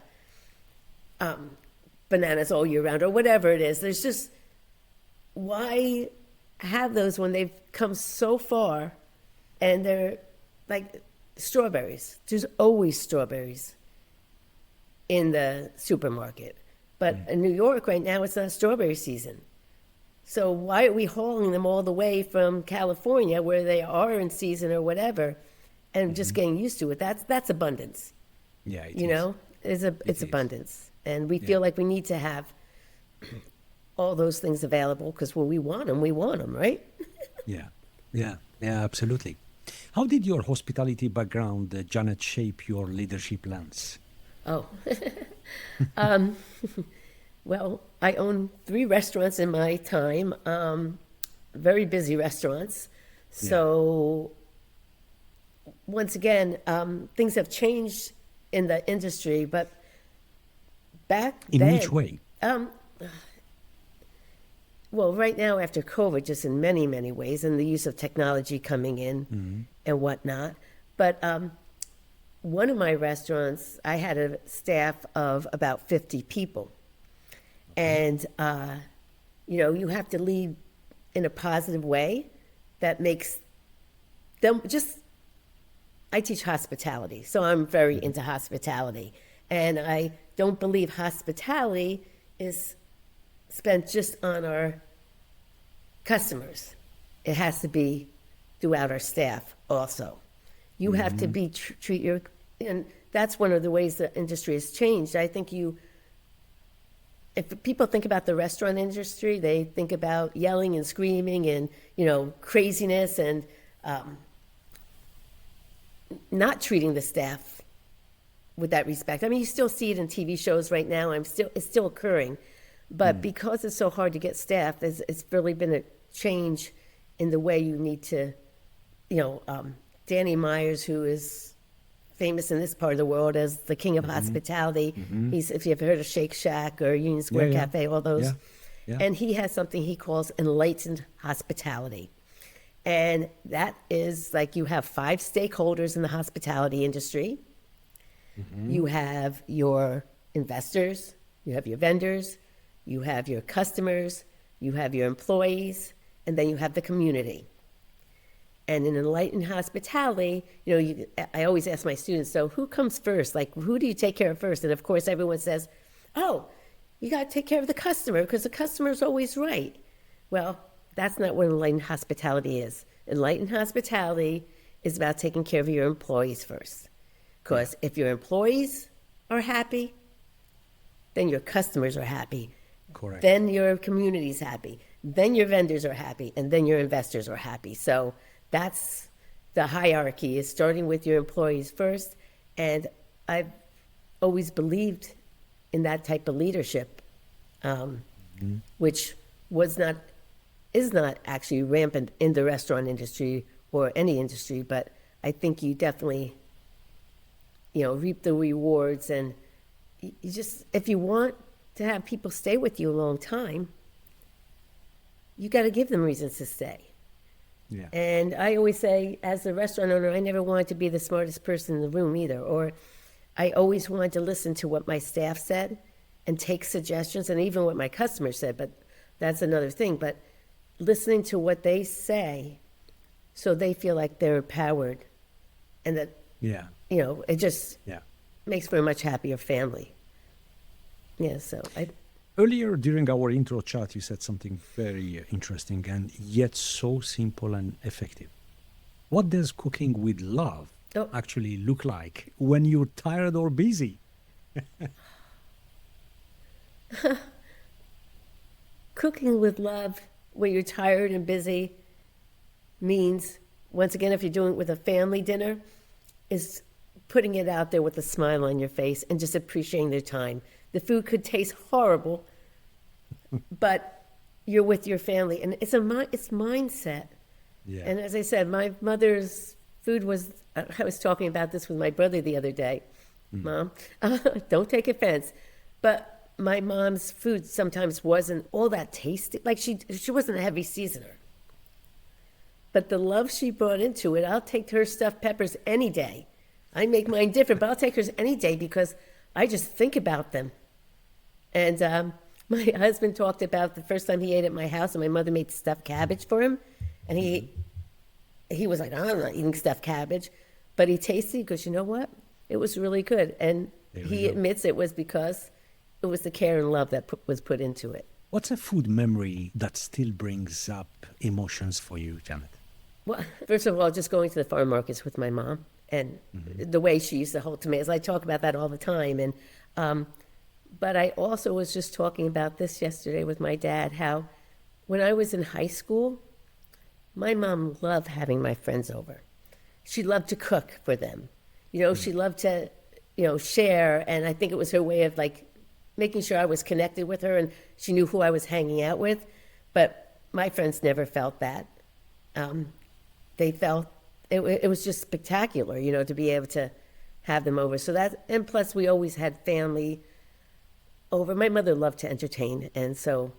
bananas all year round or whatever it is? There's just, why have those when they've come so far? And they're like strawberries. There's always strawberries in the supermarket. But in New York right now, it's not strawberry season. So why are we hauling them all the way from California where they are in season or whatever and just getting used to it? That's abundance. Yeah. It It's is. abundance. And we feel like we need to have all those things available because when we want them, right? Yeah, absolutely. How did your hospitality background, Janet, shape your leadership lens? Oh, well, I owned 3 restaurants in my time, very busy restaurants. So once again, things have changed in the industry, but back then. In which way? Well, right now after COVID, just in many, many ways, and the use of technology coming in and whatnot. But one of my restaurants, I had a staff of about 50 people. And, you have to lead in a positive way that makes them I teach hospitality, so I'm very into hospitality. And I don't believe hospitality is spent just on our customers. It has to be throughout our staff also. You have to be treat your, and that's one of the ways the industry has changed. I think if people think about the restaurant industry, they think about yelling and screaming and, craziness and not treating the staff with that respect. I mean, you still see it in TV shows right now. It's still occurring. But because it's so hard to get staff, it's really been a change in the way you need to, Danny Myers, who is famous in this part of the world as the king of hospitality. He's, if you've heard of Shake Shack or Union Square Cafe, all those. Yeah. And he has something he calls enlightened hospitality. And that is like you have 5 stakeholders in the hospitality industry. You have your investors, you have your vendors, you have your customers, you have your employees, and then you have the community. And in enlightened hospitality, I always ask my students, so who comes first? Like, who do you take care of first? And of course, everyone says, oh, you got to take care of the customer because the customer is always right. Well, that's not what enlightened hospitality is. Enlightened hospitality is about taking care of your employees first. Because if your employees are happy, then your customers are happy. Correct. Then your community's happy. Then your vendors are happy. And then your investors are happy. So that's the hierarchy, is starting with your employees first. And I've always believed in that type of leadership, which is not actually rampant in the restaurant industry or any industry, but I think you definitely, reap the rewards. And you just, if you want to have people stay with you a long time, you got to give them reasons to stay. Yeah. And I always say, as a restaurant owner, I never wanted to be the smartest person in the room either. Or I always wanted to listen to what my staff said and take suggestions, and even what my customers said, but that's another thing. But listening to what they say so they feel like they're empowered, and that, it just makes for a much happier family. Yeah, so Earlier during our intro chat, you said something very interesting and yet so simple and effective. What does cooking with love actually look like when you're tired or busy? Cooking with love when you're tired and busy means, once again, if you're doing it with a family dinner, is putting it out there with a smile on your face and just appreciating their time. The food could taste horrible, but you're with your family, and it's mindset. Yeah. And as I said, my mother's food was, I was talking about this with my brother the other day. Mom, don't take offense, but my mom's food sometimes wasn't all that tasty. Like she wasn't a heavy seasoner. But the love she brought into it, I'll take her stuffed peppers any day. I make mine different, but I'll take hers any day because I just think about them. And my husband talked about the first time he ate at my house, and my mother made stuffed cabbage for him. And he was like, I'm not eating stuffed cabbage. But he tasted it, because you know what? It was really good. And he admits it was because it was the care and love that was put into it. What's a food memory that still brings up emotions for you, Janet? Well, first of all, just going to the farm markets with my mom, and the way she used to hold tomatoes. I talk about that all the time. And but I also was just talking about this yesterday with my dad, how when I was in high school, my mom loved having my friends over. She loved to cook for them. She loved to, share. And I think it was her way of making sure I was connected with her, and she knew who I was hanging out with. But my friends never felt that. They felt it was just spectacular, to be able to have them over. So that, and plus we always had family over. My mother loved to entertain, and so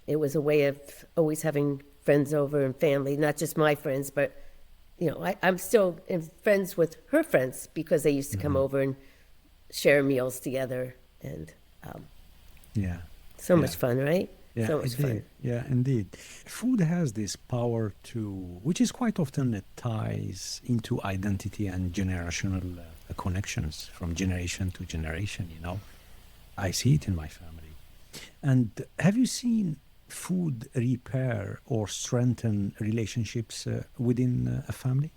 it was a way of always having friends over and family, not just my friends, but I'm still friends with her friends because they used to come over and share meals together, and so much fun, right? Yeah, so much fun. Yeah, indeed. Food has this power which is quite often it ties into identity and generational connections from generation to generation, you know. I see it in my family. And have you seen food repair or strengthen relationships within a family?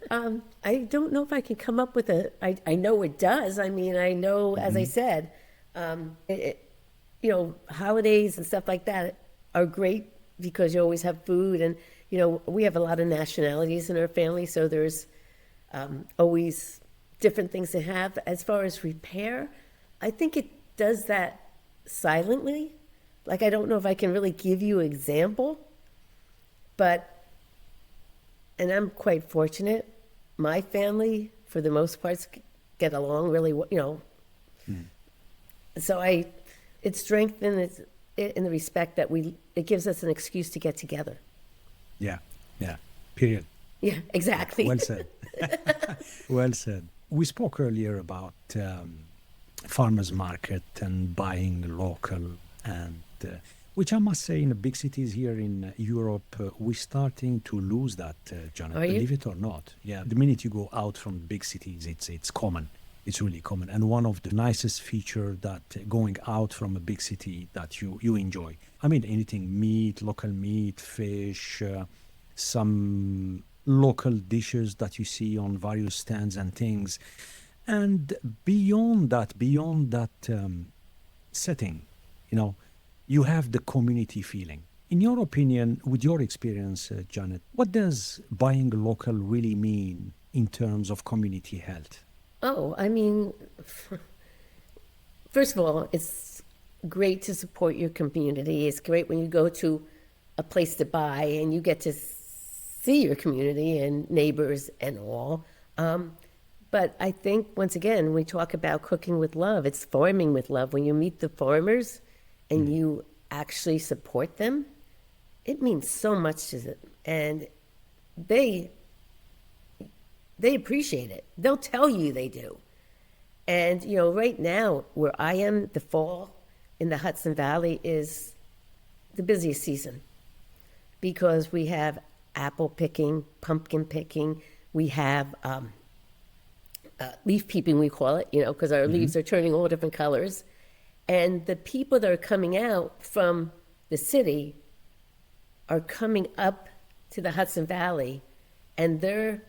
I don't know if I can come up with I know it does. I mean, I know, as I said, holidays and stuff like that are great because you always have food. And, we have a lot of nationalities in our family, so there's always different things to have. As far as repair, I think it does that silently. Like, I don't know if I can really give you an example, and I'm quite fortunate. My family, for the most part, get along really well, So it strengthens it in the respect that it gives us an excuse to get together. Yeah, yeah, period. Yeah, exactly. Well said. Well said. We spoke earlier about farmers market and buying local, and which I must say, in the big cities here in Europe, we're starting to lose that, Janet, Are you? believe it or not. Yeah, the minute you go out from big cities, it's common. It's really common. And one of the nicest feature that going out from a big city that you enjoy. I mean, anything, local meat, fish, some local dishes that you see on various stands and things. And beyond that setting, you have the community feeling. In your opinion, with your experience, Janet, what does buying local really mean in terms of community health? Oh, I mean, first of all, it's great to support your community. It's great when you go to a place to buy and you get to see your community and neighbors and all. But I think, once again, we talk about cooking with love. It's farming with love. When you meet the farmers and you actually support them, it means so much to them. And they appreciate it. They'll tell you they do. And, right now, where I am, the fall in the Hudson Valley is the busiest season because we have apple picking, pumpkin picking, we have leaf peeping, we call it, because our leaves are turning all different colors. And the people that are coming out from the city are coming up to the Hudson Valley, and their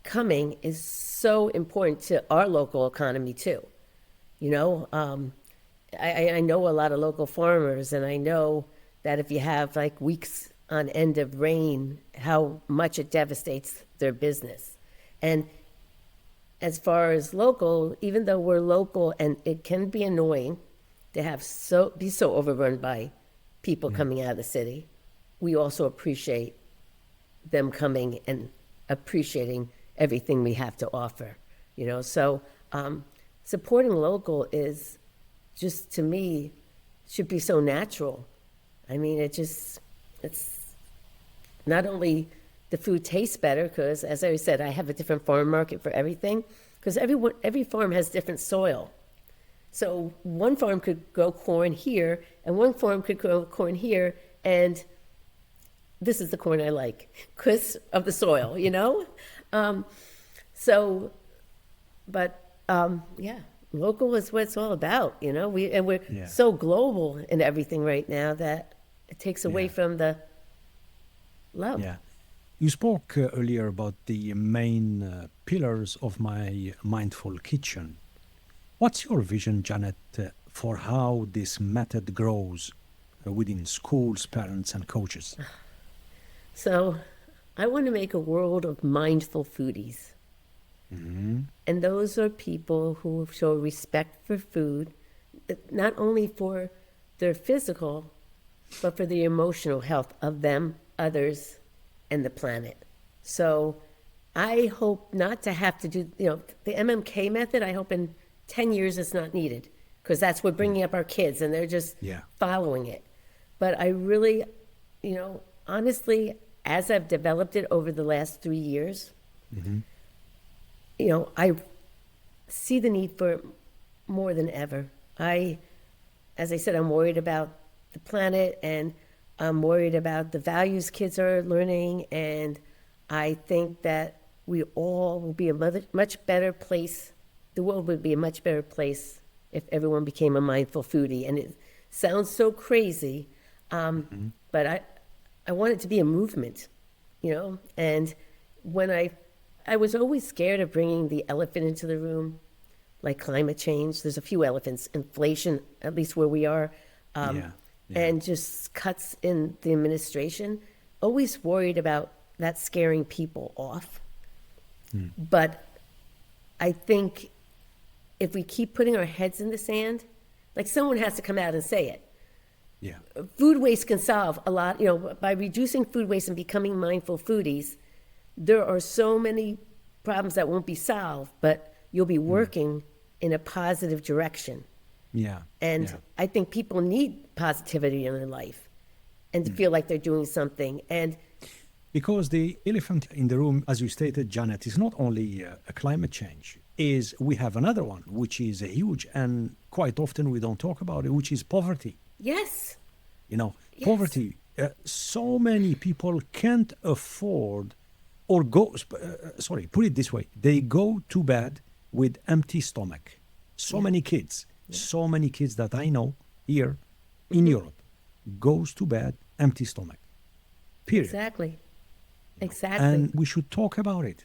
coming is so important to our local economy too. I know a lot of local farmers, and I know that if you have like weeks on end of rain, how much it devastates their business. And as far as local, even though we're local, and it can be annoying to be so overrun by people coming out of the city, we also appreciate them coming and appreciating everything we have to offer. So supporting local is just, to me, should be so natural. I mean, it's not only the food tastes better, because, as I said, I have a different farm market for everything, because every farm has different soil. So one farm could grow corn here, and one farm could grow corn here, and this is the corn I like because of the soil, local is what it's all about, we're so global in everything right now that it takes away from the love. Yeah. You spoke earlier about the main pillars of my mindful kitchen. What's your vision, Janet, for how this method grows within schools, parents, and coaches? So I want to make a world of mindful foodies. And those are people who show respect for food, not only for their physical, but for the emotional health of them, others, and the planet. So I hope not to have to do, the MMK method. I hope in 10 years it's not needed, because that's what bringing up our kids and they're just following it. But I really, honestly, as I've developed it over the last 3 years, I see the need for it more than ever. As I said, I'm worried about the planet, and I'm worried about the values kids are learning, and I think that we all will be a much better place. The world would be a much better place if everyone became a mindful foodie. And it sounds so crazy, but I want it to be a movement, you know? And when I was always scared of bringing the elephant into the room, like climate change. There's a few elephants, inflation, at least where we are, and just cuts in the administration. Always worried about that scaring people off. But I think if we keep putting our heads in the sand, like someone has to come out and say it. Yeah. Food waste can solve a lot, you know, by reducing food waste and becoming mindful foodies. There are so many problems that won't be solved, but you'll be working in a positive direction. Yeah. And I think people need positivity in their life and to feel like they're doing something. And because the elephant in the room, as you stated, Janet, is not only a climate change, is we have another one, which is a huge, and quite often we don't talk about it, which is poverty. yes, You know, Yes. poverty. So many people can't afford or put it this way. They go to bed with empty stomach. So many kids that I know here in Europe goes to bed empty stomach. Period. exactly. Exactly. And we should talk about it.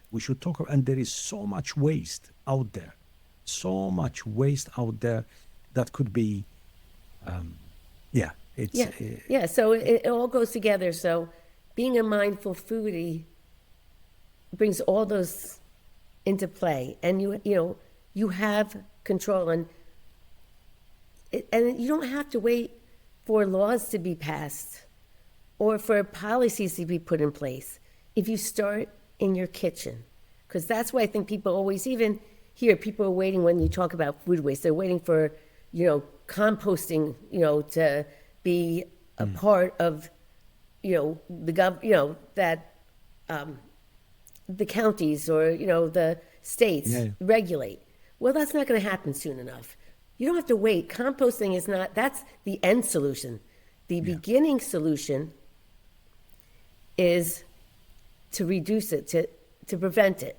And there is so much waste out there. So much waste out there that could be, So it all goes together. So being a mindful foodie brings all those into play, and you have control, and you don't have to wait for laws to be passed or for policies to be put in place. If you start in your kitchen, because that's why I think people always, even here, people are waiting when you talk about food waste. They're waiting for composting, to be a part of, the counties or, the states regulate. Well, that's not going to happen soon enough. You don't have to wait. Composting is not, that's the end solution. The beginning solution is to reduce it, to prevent it.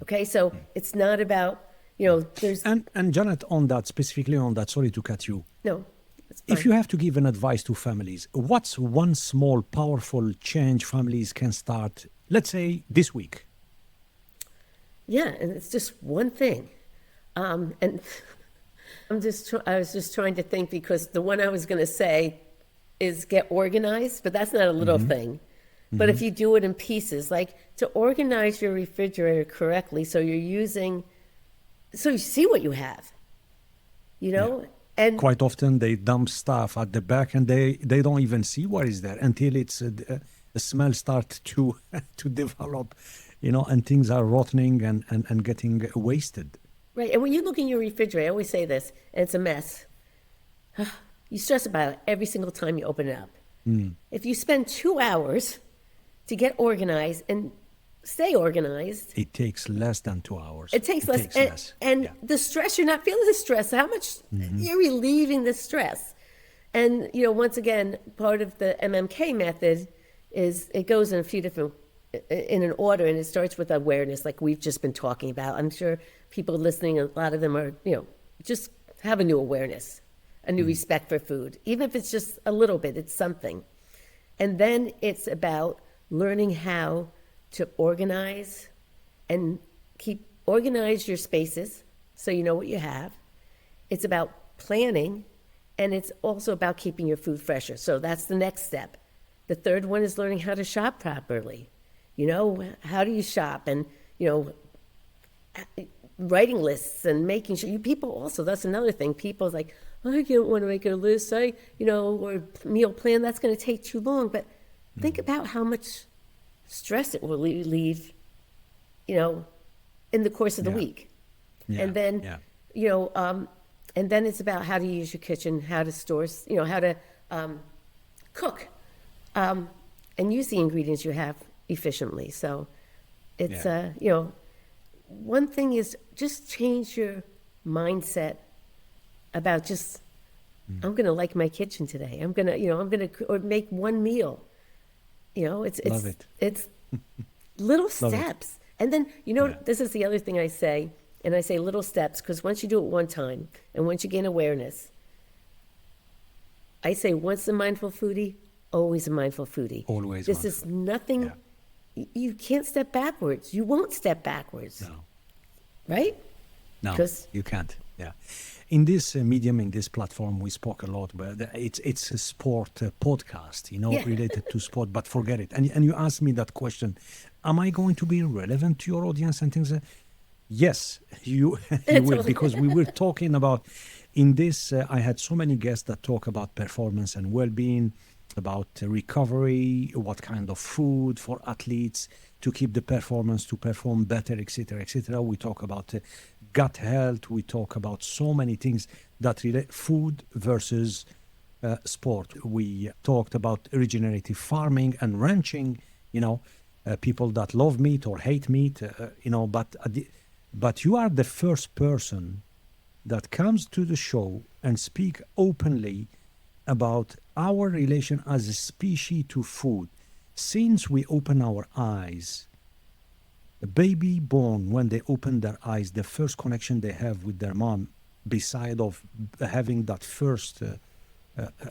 Okay, so it's not about, there's... And Janet, specifically on that, sorry to cut you. No, it's fine. If you have to give an advice to families, what's one small, powerful change families can start, let's say, this week? Yeah, and it's just one thing. And I was just trying to think, because the one I was going to say is get organized, but that's not a little thing. But if you do it in pieces, like to organize your refrigerator correctly, so you see what you have, and quite often they dump stuff at the back and they don't even see what is there until it's the smell starts to develop, and things are rotting and getting wasted. Right. And when you look in your refrigerator, I always say this, and it's a mess. You stress about it every single time you open it up. If you spend 2 hours to get organized and stay organized, it takes less than 2 hours. It takes less. And the stress, you're not feeling the stress. How much you're relieving the stress. And, once again, part of the MMK method is it goes in a few different, in an order, and it starts with awareness, like we've just been talking about. I'm sure people listening, a lot of them are, just have a new awareness, a new respect for food. Even if it's just a little bit, it's something. And then it's about learning how to organize and organize your spaces so you know what you have. It's about planning, and it's also about keeping your food fresher. So that's the next step. The third one is learning how to shop properly. How do you shop? And, writing lists and making sure people also, that's another thing. People's like, I don't want to make a list, or meal plan, that's going to take too long. But think about how much stress it will relieve, in the course of the week. And then, and then it's about how to use your kitchen, how to store, how to cook, and use the ingredients you have efficiently. So it's, one thing is just change your mindset about just, I'm going to like my kitchen today. I'm going to, or make one meal. Love it. It's little steps. And then, this is the other thing I say, and I say little steps, because once you do it one time, and once you gain awareness, I say once a mindful foodie, always a mindful foodie. Always This mindful. is nothing, you can't step backwards. You won't step backwards. No. Right? No, 'Cause- you can't. Yeah. In this medium, in this platform, we spoke a lot, but it's a sport podcast, Yeah. related to sport, but forget it. And you asked me that question, am I going to be relevant to your audience and things? Yes, you will, because we were talking about, in this, I had so many guests that talk about performance and well-being, about recovery, what kind of food for athletes to keep the performance, to perform better, etc., etc. We talk about gut health. We talk about so many things that relate food versus sport. We talked about regenerative farming and ranching. People that love meat or hate meat. But you are the first person that comes to the show and speak openly about our relation as a species to food. Since we open our eyes, a baby born, when they open their eyes, the first connection they have with their mom, beside of having that first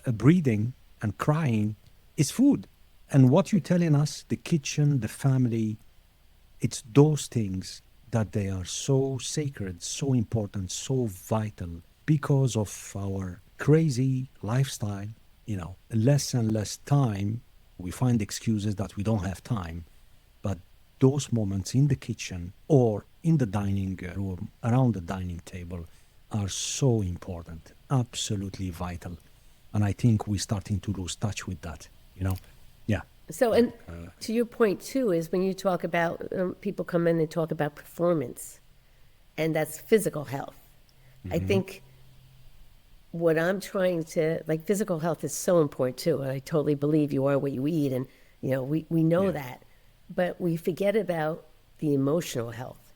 breathing and crying, is food. And what you're telling us, the kitchen, the family, it's those things that they are so sacred, so important, so vital, because of our crazy lifestyle, less and less time. We find excuses that we don't have time, but those moments in the kitchen or in the dining room, around the dining table, are so important, absolutely vital. And I think we're starting to lose touch with that, Yeah. So, and to your point too, is when you talk about, people come in and talk about performance, and that's physical health. I think what I'm trying to, physical health is so important too, and I totally believe you are what you eat, and, we know that. But we forget about the emotional health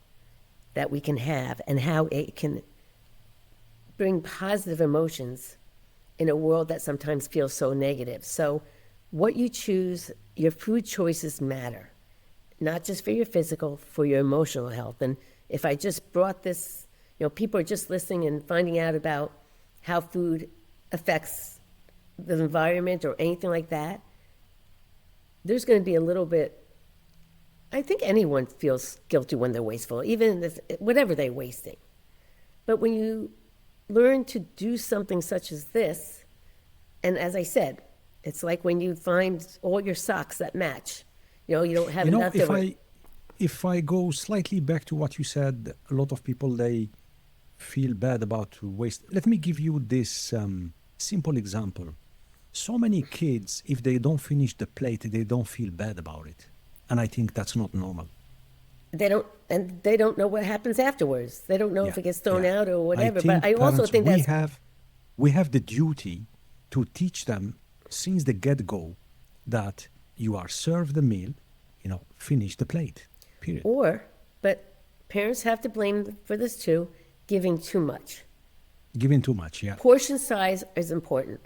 that we can have and how it can bring positive emotions in a world that sometimes feels so negative. So what you choose, your food choices matter, not just for your physical, for your emotional health. And if I just brought this, people are just listening and finding out about how food affects the environment or anything like that, there's going to be a little bit, I think anyone feels guilty when they're wasteful, even if, whatever they're wasting. But when you learn to do something such as this, and as I said, it's like when you find all your socks that match, you don't have enough if I go slightly back to what you said, a lot of people, they feel bad about waste. Let me give you this simple example. So many kids, if they don't finish the plate, they don't feel bad about it. And I think that's not normal. They don't know what happens afterwards. They don't know if it gets thrown out or whatever. But I also think we have the duty to teach them since the get-go that you are served the meal, finish the plate, period. But parents have to blame for this too, giving too much. Giving too much, yeah. Portion size is important.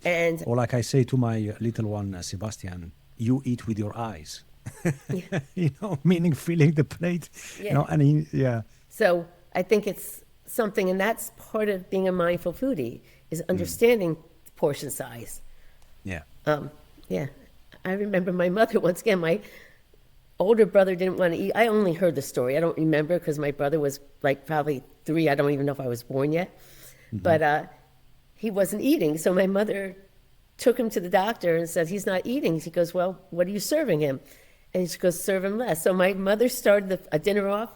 And or like I say to my little one, Sebastian, you eat with your eyes. Meaning filling the plate. So I think it's something, and that's part of being a mindful foodie, is understanding portion size. Yeah. I remember my mother, once again, my older brother didn't want to eat. I only heard the story. I don't remember because my brother was probably 3. I don't even know if I was born yet. But he wasn't eating. So my mother took him to the doctor and said, he's not eating. He goes, well, what are you serving him? And she goes, serve him less. So my mother started a dinner off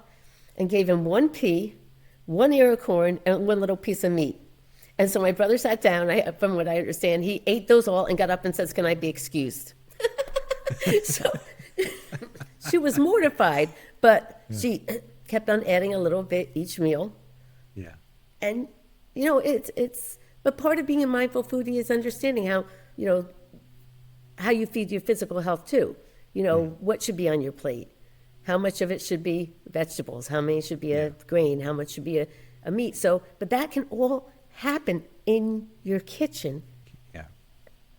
and gave him 1 pea, 1 ear of corn, and 1 little piece of meat. And so my brother sat down. From what I understand, he ate those all and got up and says, can I be excused? So she was mortified, but she kept on adding a little bit each meal. Yeah. And, but part of being a mindful foodie is understanding how you feed your physical health too. What should be on your plate? How much of it should be vegetables? How many should be a grain? How much should be a meat? But that can all happen in your kitchen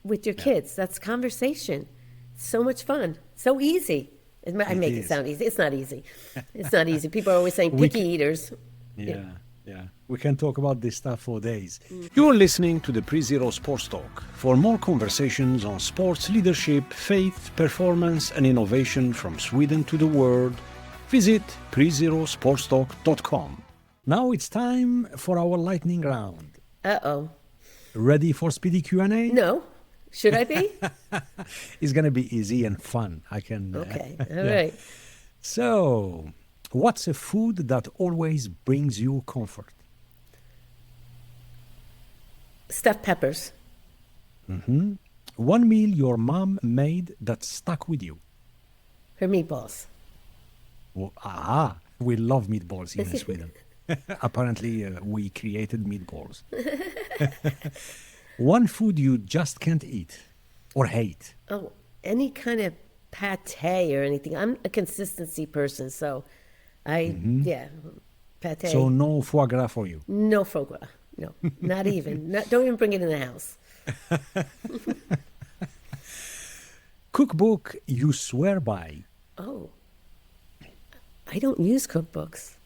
with your kids. That's conversation. So much fun. So easy. I make it is. sound easy. It's not easy. It's not easy. People are always saying picky eaters. Yeah. We can talk about this stuff for days. You're listening to the Pre-Zero Sports Talk. For more conversations on sports leadership, faith, performance, and innovation from Sweden to the world, visit prezerosportstalk.com. Now it's time for our lightning round. Uh-oh. Ready for speedy Q&A? No. Should I be? It's going to be easy and fun. I can... Okay. All right. So, what's a food that always brings you comfort? Stuffed peppers. One meal your mom made that stuck with you. Her meatballs. We love meatballs here in Sweden. Apparently, we created meatballs. One food you just can't eat or hate. Oh, any kind of pate or anything. I'm a consistency person, so yeah, pate. So no foie gras for you. No foie gras. No, not even. Don't even bring it in the house. Cookbook you swear by. Oh, I don't use cookbooks.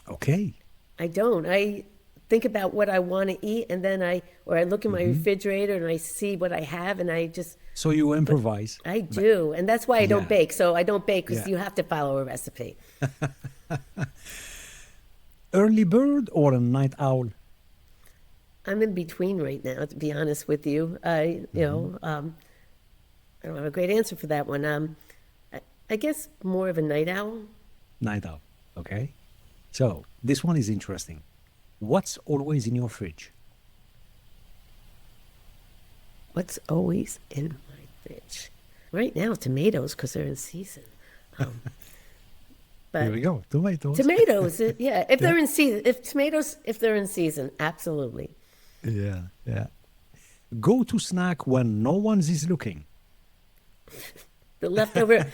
Okay. I don't. I think about what I want to eat, and then I look in my refrigerator and I see what I have, and I just. So you improvise. I do, and that's why I don't bake. So I don't bake because Yeah. you have to follow a recipe. Early bird or a night owl? I'm in between right now, to be honest with you. I don't have a great answer for that one. I guess more of a night owl. Night owl. Okay. So this one is interesting. What's always in your fridge? What's always in my fridge? Right now, tomatoes, because they're in season. But Here we go. Tomatoes. tomatoes, yeah. If they're in season, if they're in season, absolutely. Yeah. Go to snack when no one is looking. The leftover,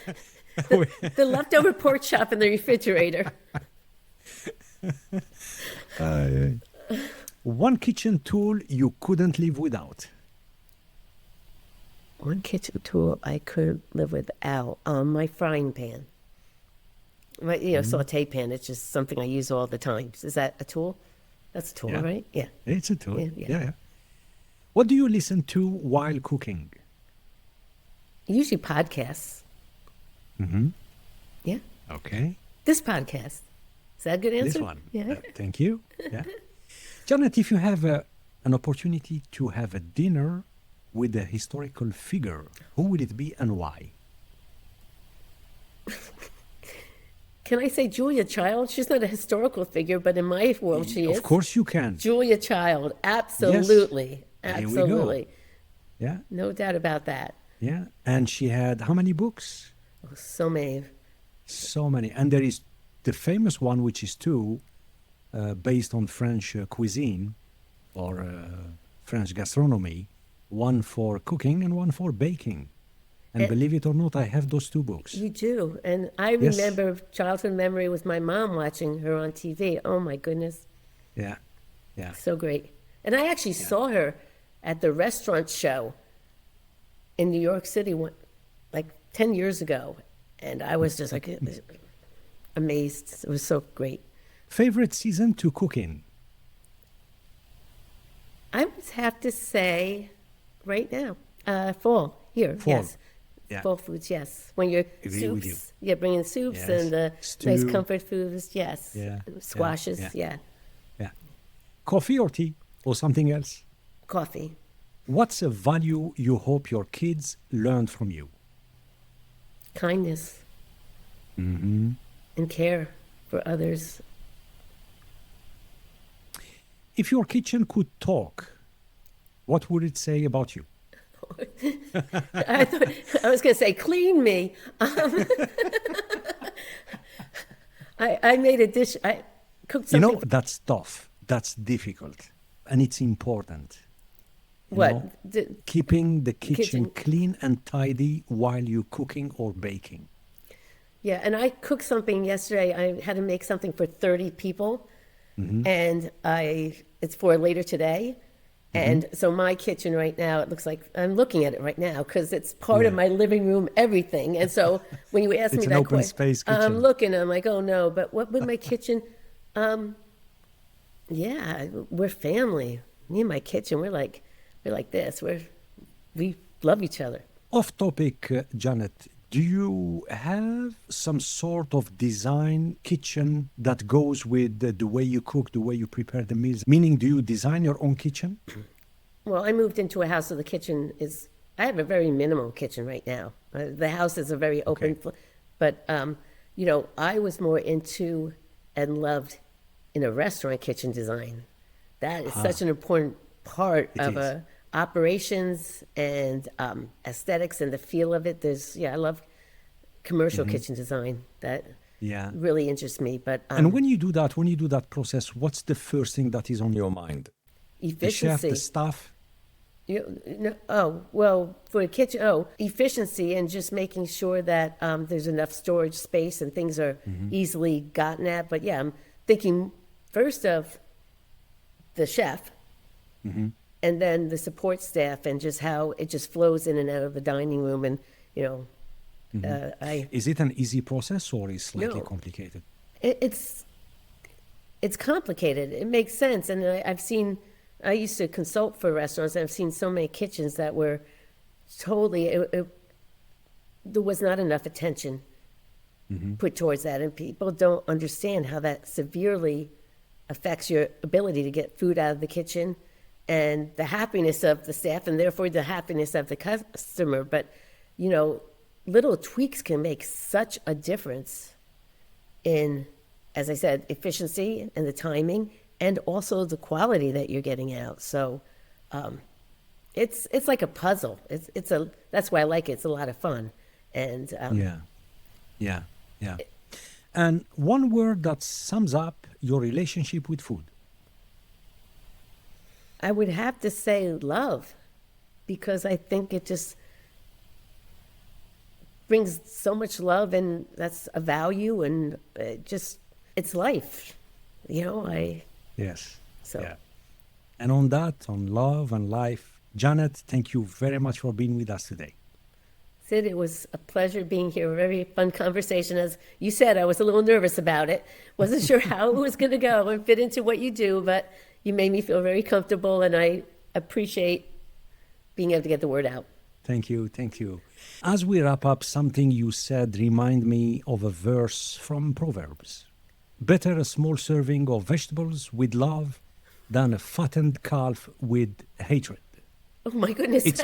the leftover pork chop in the refrigerator. One kitchen tool you couldn't live without. One kitchen tool I couldn't live without. My frying pan. My saute pan. It's just something I use all the time. Is that a tool? That's a tool, Yeah. right? Yeah. It's a tool. Yeah. Yeah. What do you listen to while cooking? Usually podcasts. Yeah. Okay. This podcast. Is that a good answer? This one. Yeah. Thank you. Yeah. Janet, if you have an opportunity to have a dinner with a historical figure, who would it be and why? Can I say Julia Child? She's not a historical figure, but in my world she is. Of course you can. Julia Child. Absolutely. There we go. Absolutely. Yeah. No doubt about that. Yeah. And she had how many books? Oh, so many. So many. And there is the famous one, which is two, based on French cuisine or French gastronomy, one for cooking and one for baking. And believe it or not, I have those two books. You do. And I Yes. remember childhood memory with my mom watching her on TV. Oh, my goodness. Yeah. Yeah. So great. And I actually saw her at the restaurant show in New York City, like 10 years ago. And I was just like amazed. It was so great. Favorite season to cook in? I would have to say right now, fall, here, Fall. yes. Yeah. Fall foods, yes. When you're Agree with soups, yeah, bringing soups Yes. and the nice Stew. comfort foods, yes. Yeah. Squashes, Yeah. yeah. Yeah. Coffee or tea or something else? Coffee. What's a value you hope your kids learn from you? Kindness. Mm-hmm. And care for others. If your kitchen could talk, what would it say about you? I thought I was going to say, clean me. I made a dish. I cooked something. You know, that's tough. That's difficult. And it's important. You What? know, keeping the kitchen clean and tidy while you're cooking or baking. Yeah, and I cooked something yesterday. I had to make something for 30 people, and it's for later today. And so my kitchen right now, it looks like I'm looking at it right now because it's part of my living room, everything. And so when you ask me It's an that open question, space kitchen. I'm looking, I'm like, oh no, but what with my kitchen? Yeah, we're family. Me and my kitchen, we're like this. We love each other. Off topic, Janet, do you have some sort of design kitchen that goes with the way you cook, the way you prepare the meals? Meaning, do you design your own kitchen? Well, I moved into a house, so the kitchen is, I have a very minimal kitchen right now. The house is a very open, but, I was more into and loved in a restaurant kitchen design. That is such an important part of operations and aesthetics and the feel of it. I love commercial kitchen design. That really interests me. But and when you do that process, what's the first thing that is on your mind? Efficiency. The chef, the staff? For a kitchen, efficiency and just making sure that there's enough storage space and things are easily gotten at. But yeah, I'm thinking first of the chef and then the support staff and just how it just flows in and out of the dining room. And, Is it an easy process or is it slightly complicated? It's complicated. It makes sense. And I used to consult for restaurants, and I've seen so many kitchens that were totally, there was not enough attention put towards that. And people don't understand how that severely affects your ability to get food out of the kitchen and the happiness of the staff and therefore the happiness of the customer. But, little tweaks can make such a difference in, as I said, efficiency and the timing and also the quality that you're getting out. So it's like a puzzle. That's why I like it. It's a lot of fun. And Yeah. And one word that sums up your relationship with food? I would have to say love, because I think it just brings so much love, and that's a value, and it's life, Yes. So. Yeah. And on love and life, Janet, thank you very much for being with us today. Sid, it was a pleasure being here. A very fun conversation. As you said, I was a little nervous about it. Wasn't sure how it was going to go and fit into what you do, but you made me feel very comfortable, and I appreciate being able to get the word out. Thank you. As we wrap up, something you said remind me of a verse from Proverbs. Better a small serving of vegetables with love than a fattened calf with hatred. Oh my goodness. It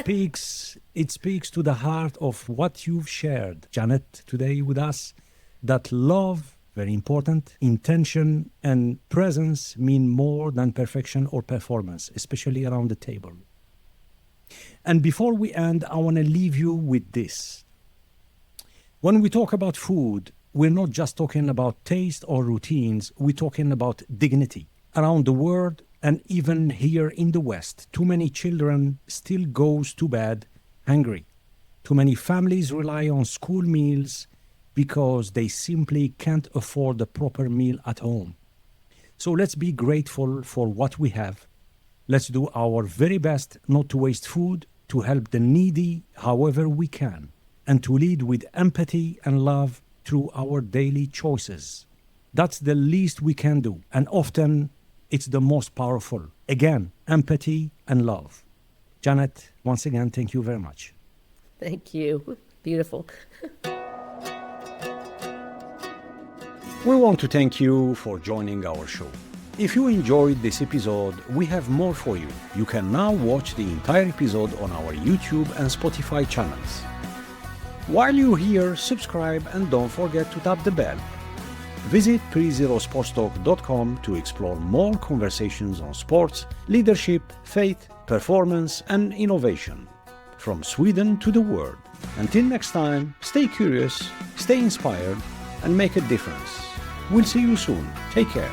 speaks to the heart of what you've shared, Janet, today with us, that love, very important, intention and presence mean more than perfection or performance, especially around the table. And before we end, I want to leave you with this. When we talk about food, we're not just talking about taste or routines, we're talking about dignity. Around the world, and even here in the West, too many children still goes to bed hungry. Too many families rely on school meals because they simply can't afford the proper meal at home. So let's be grateful for what we have. Let's do our very best not to waste food, to help the needy however we can, and to lead with empathy and love through our daily choices. That's the least we can do, and often it's the most powerful. Again, empathy and love. Janet, once again, thank you very much. Thank you. Beautiful. We want to thank you for joining our show. If you enjoyed this episode, we have more for you. You can now watch the entire episode on our YouTube and Spotify channels. While you're here, subscribe and don't forget to tap the bell. Visit prezerosportstalk.com to explore more conversations on sports, leadership, faith, performance, and innovation. From Sweden to the world. Until next time, stay curious, stay inspired, and make a difference. We'll see you soon. Take care.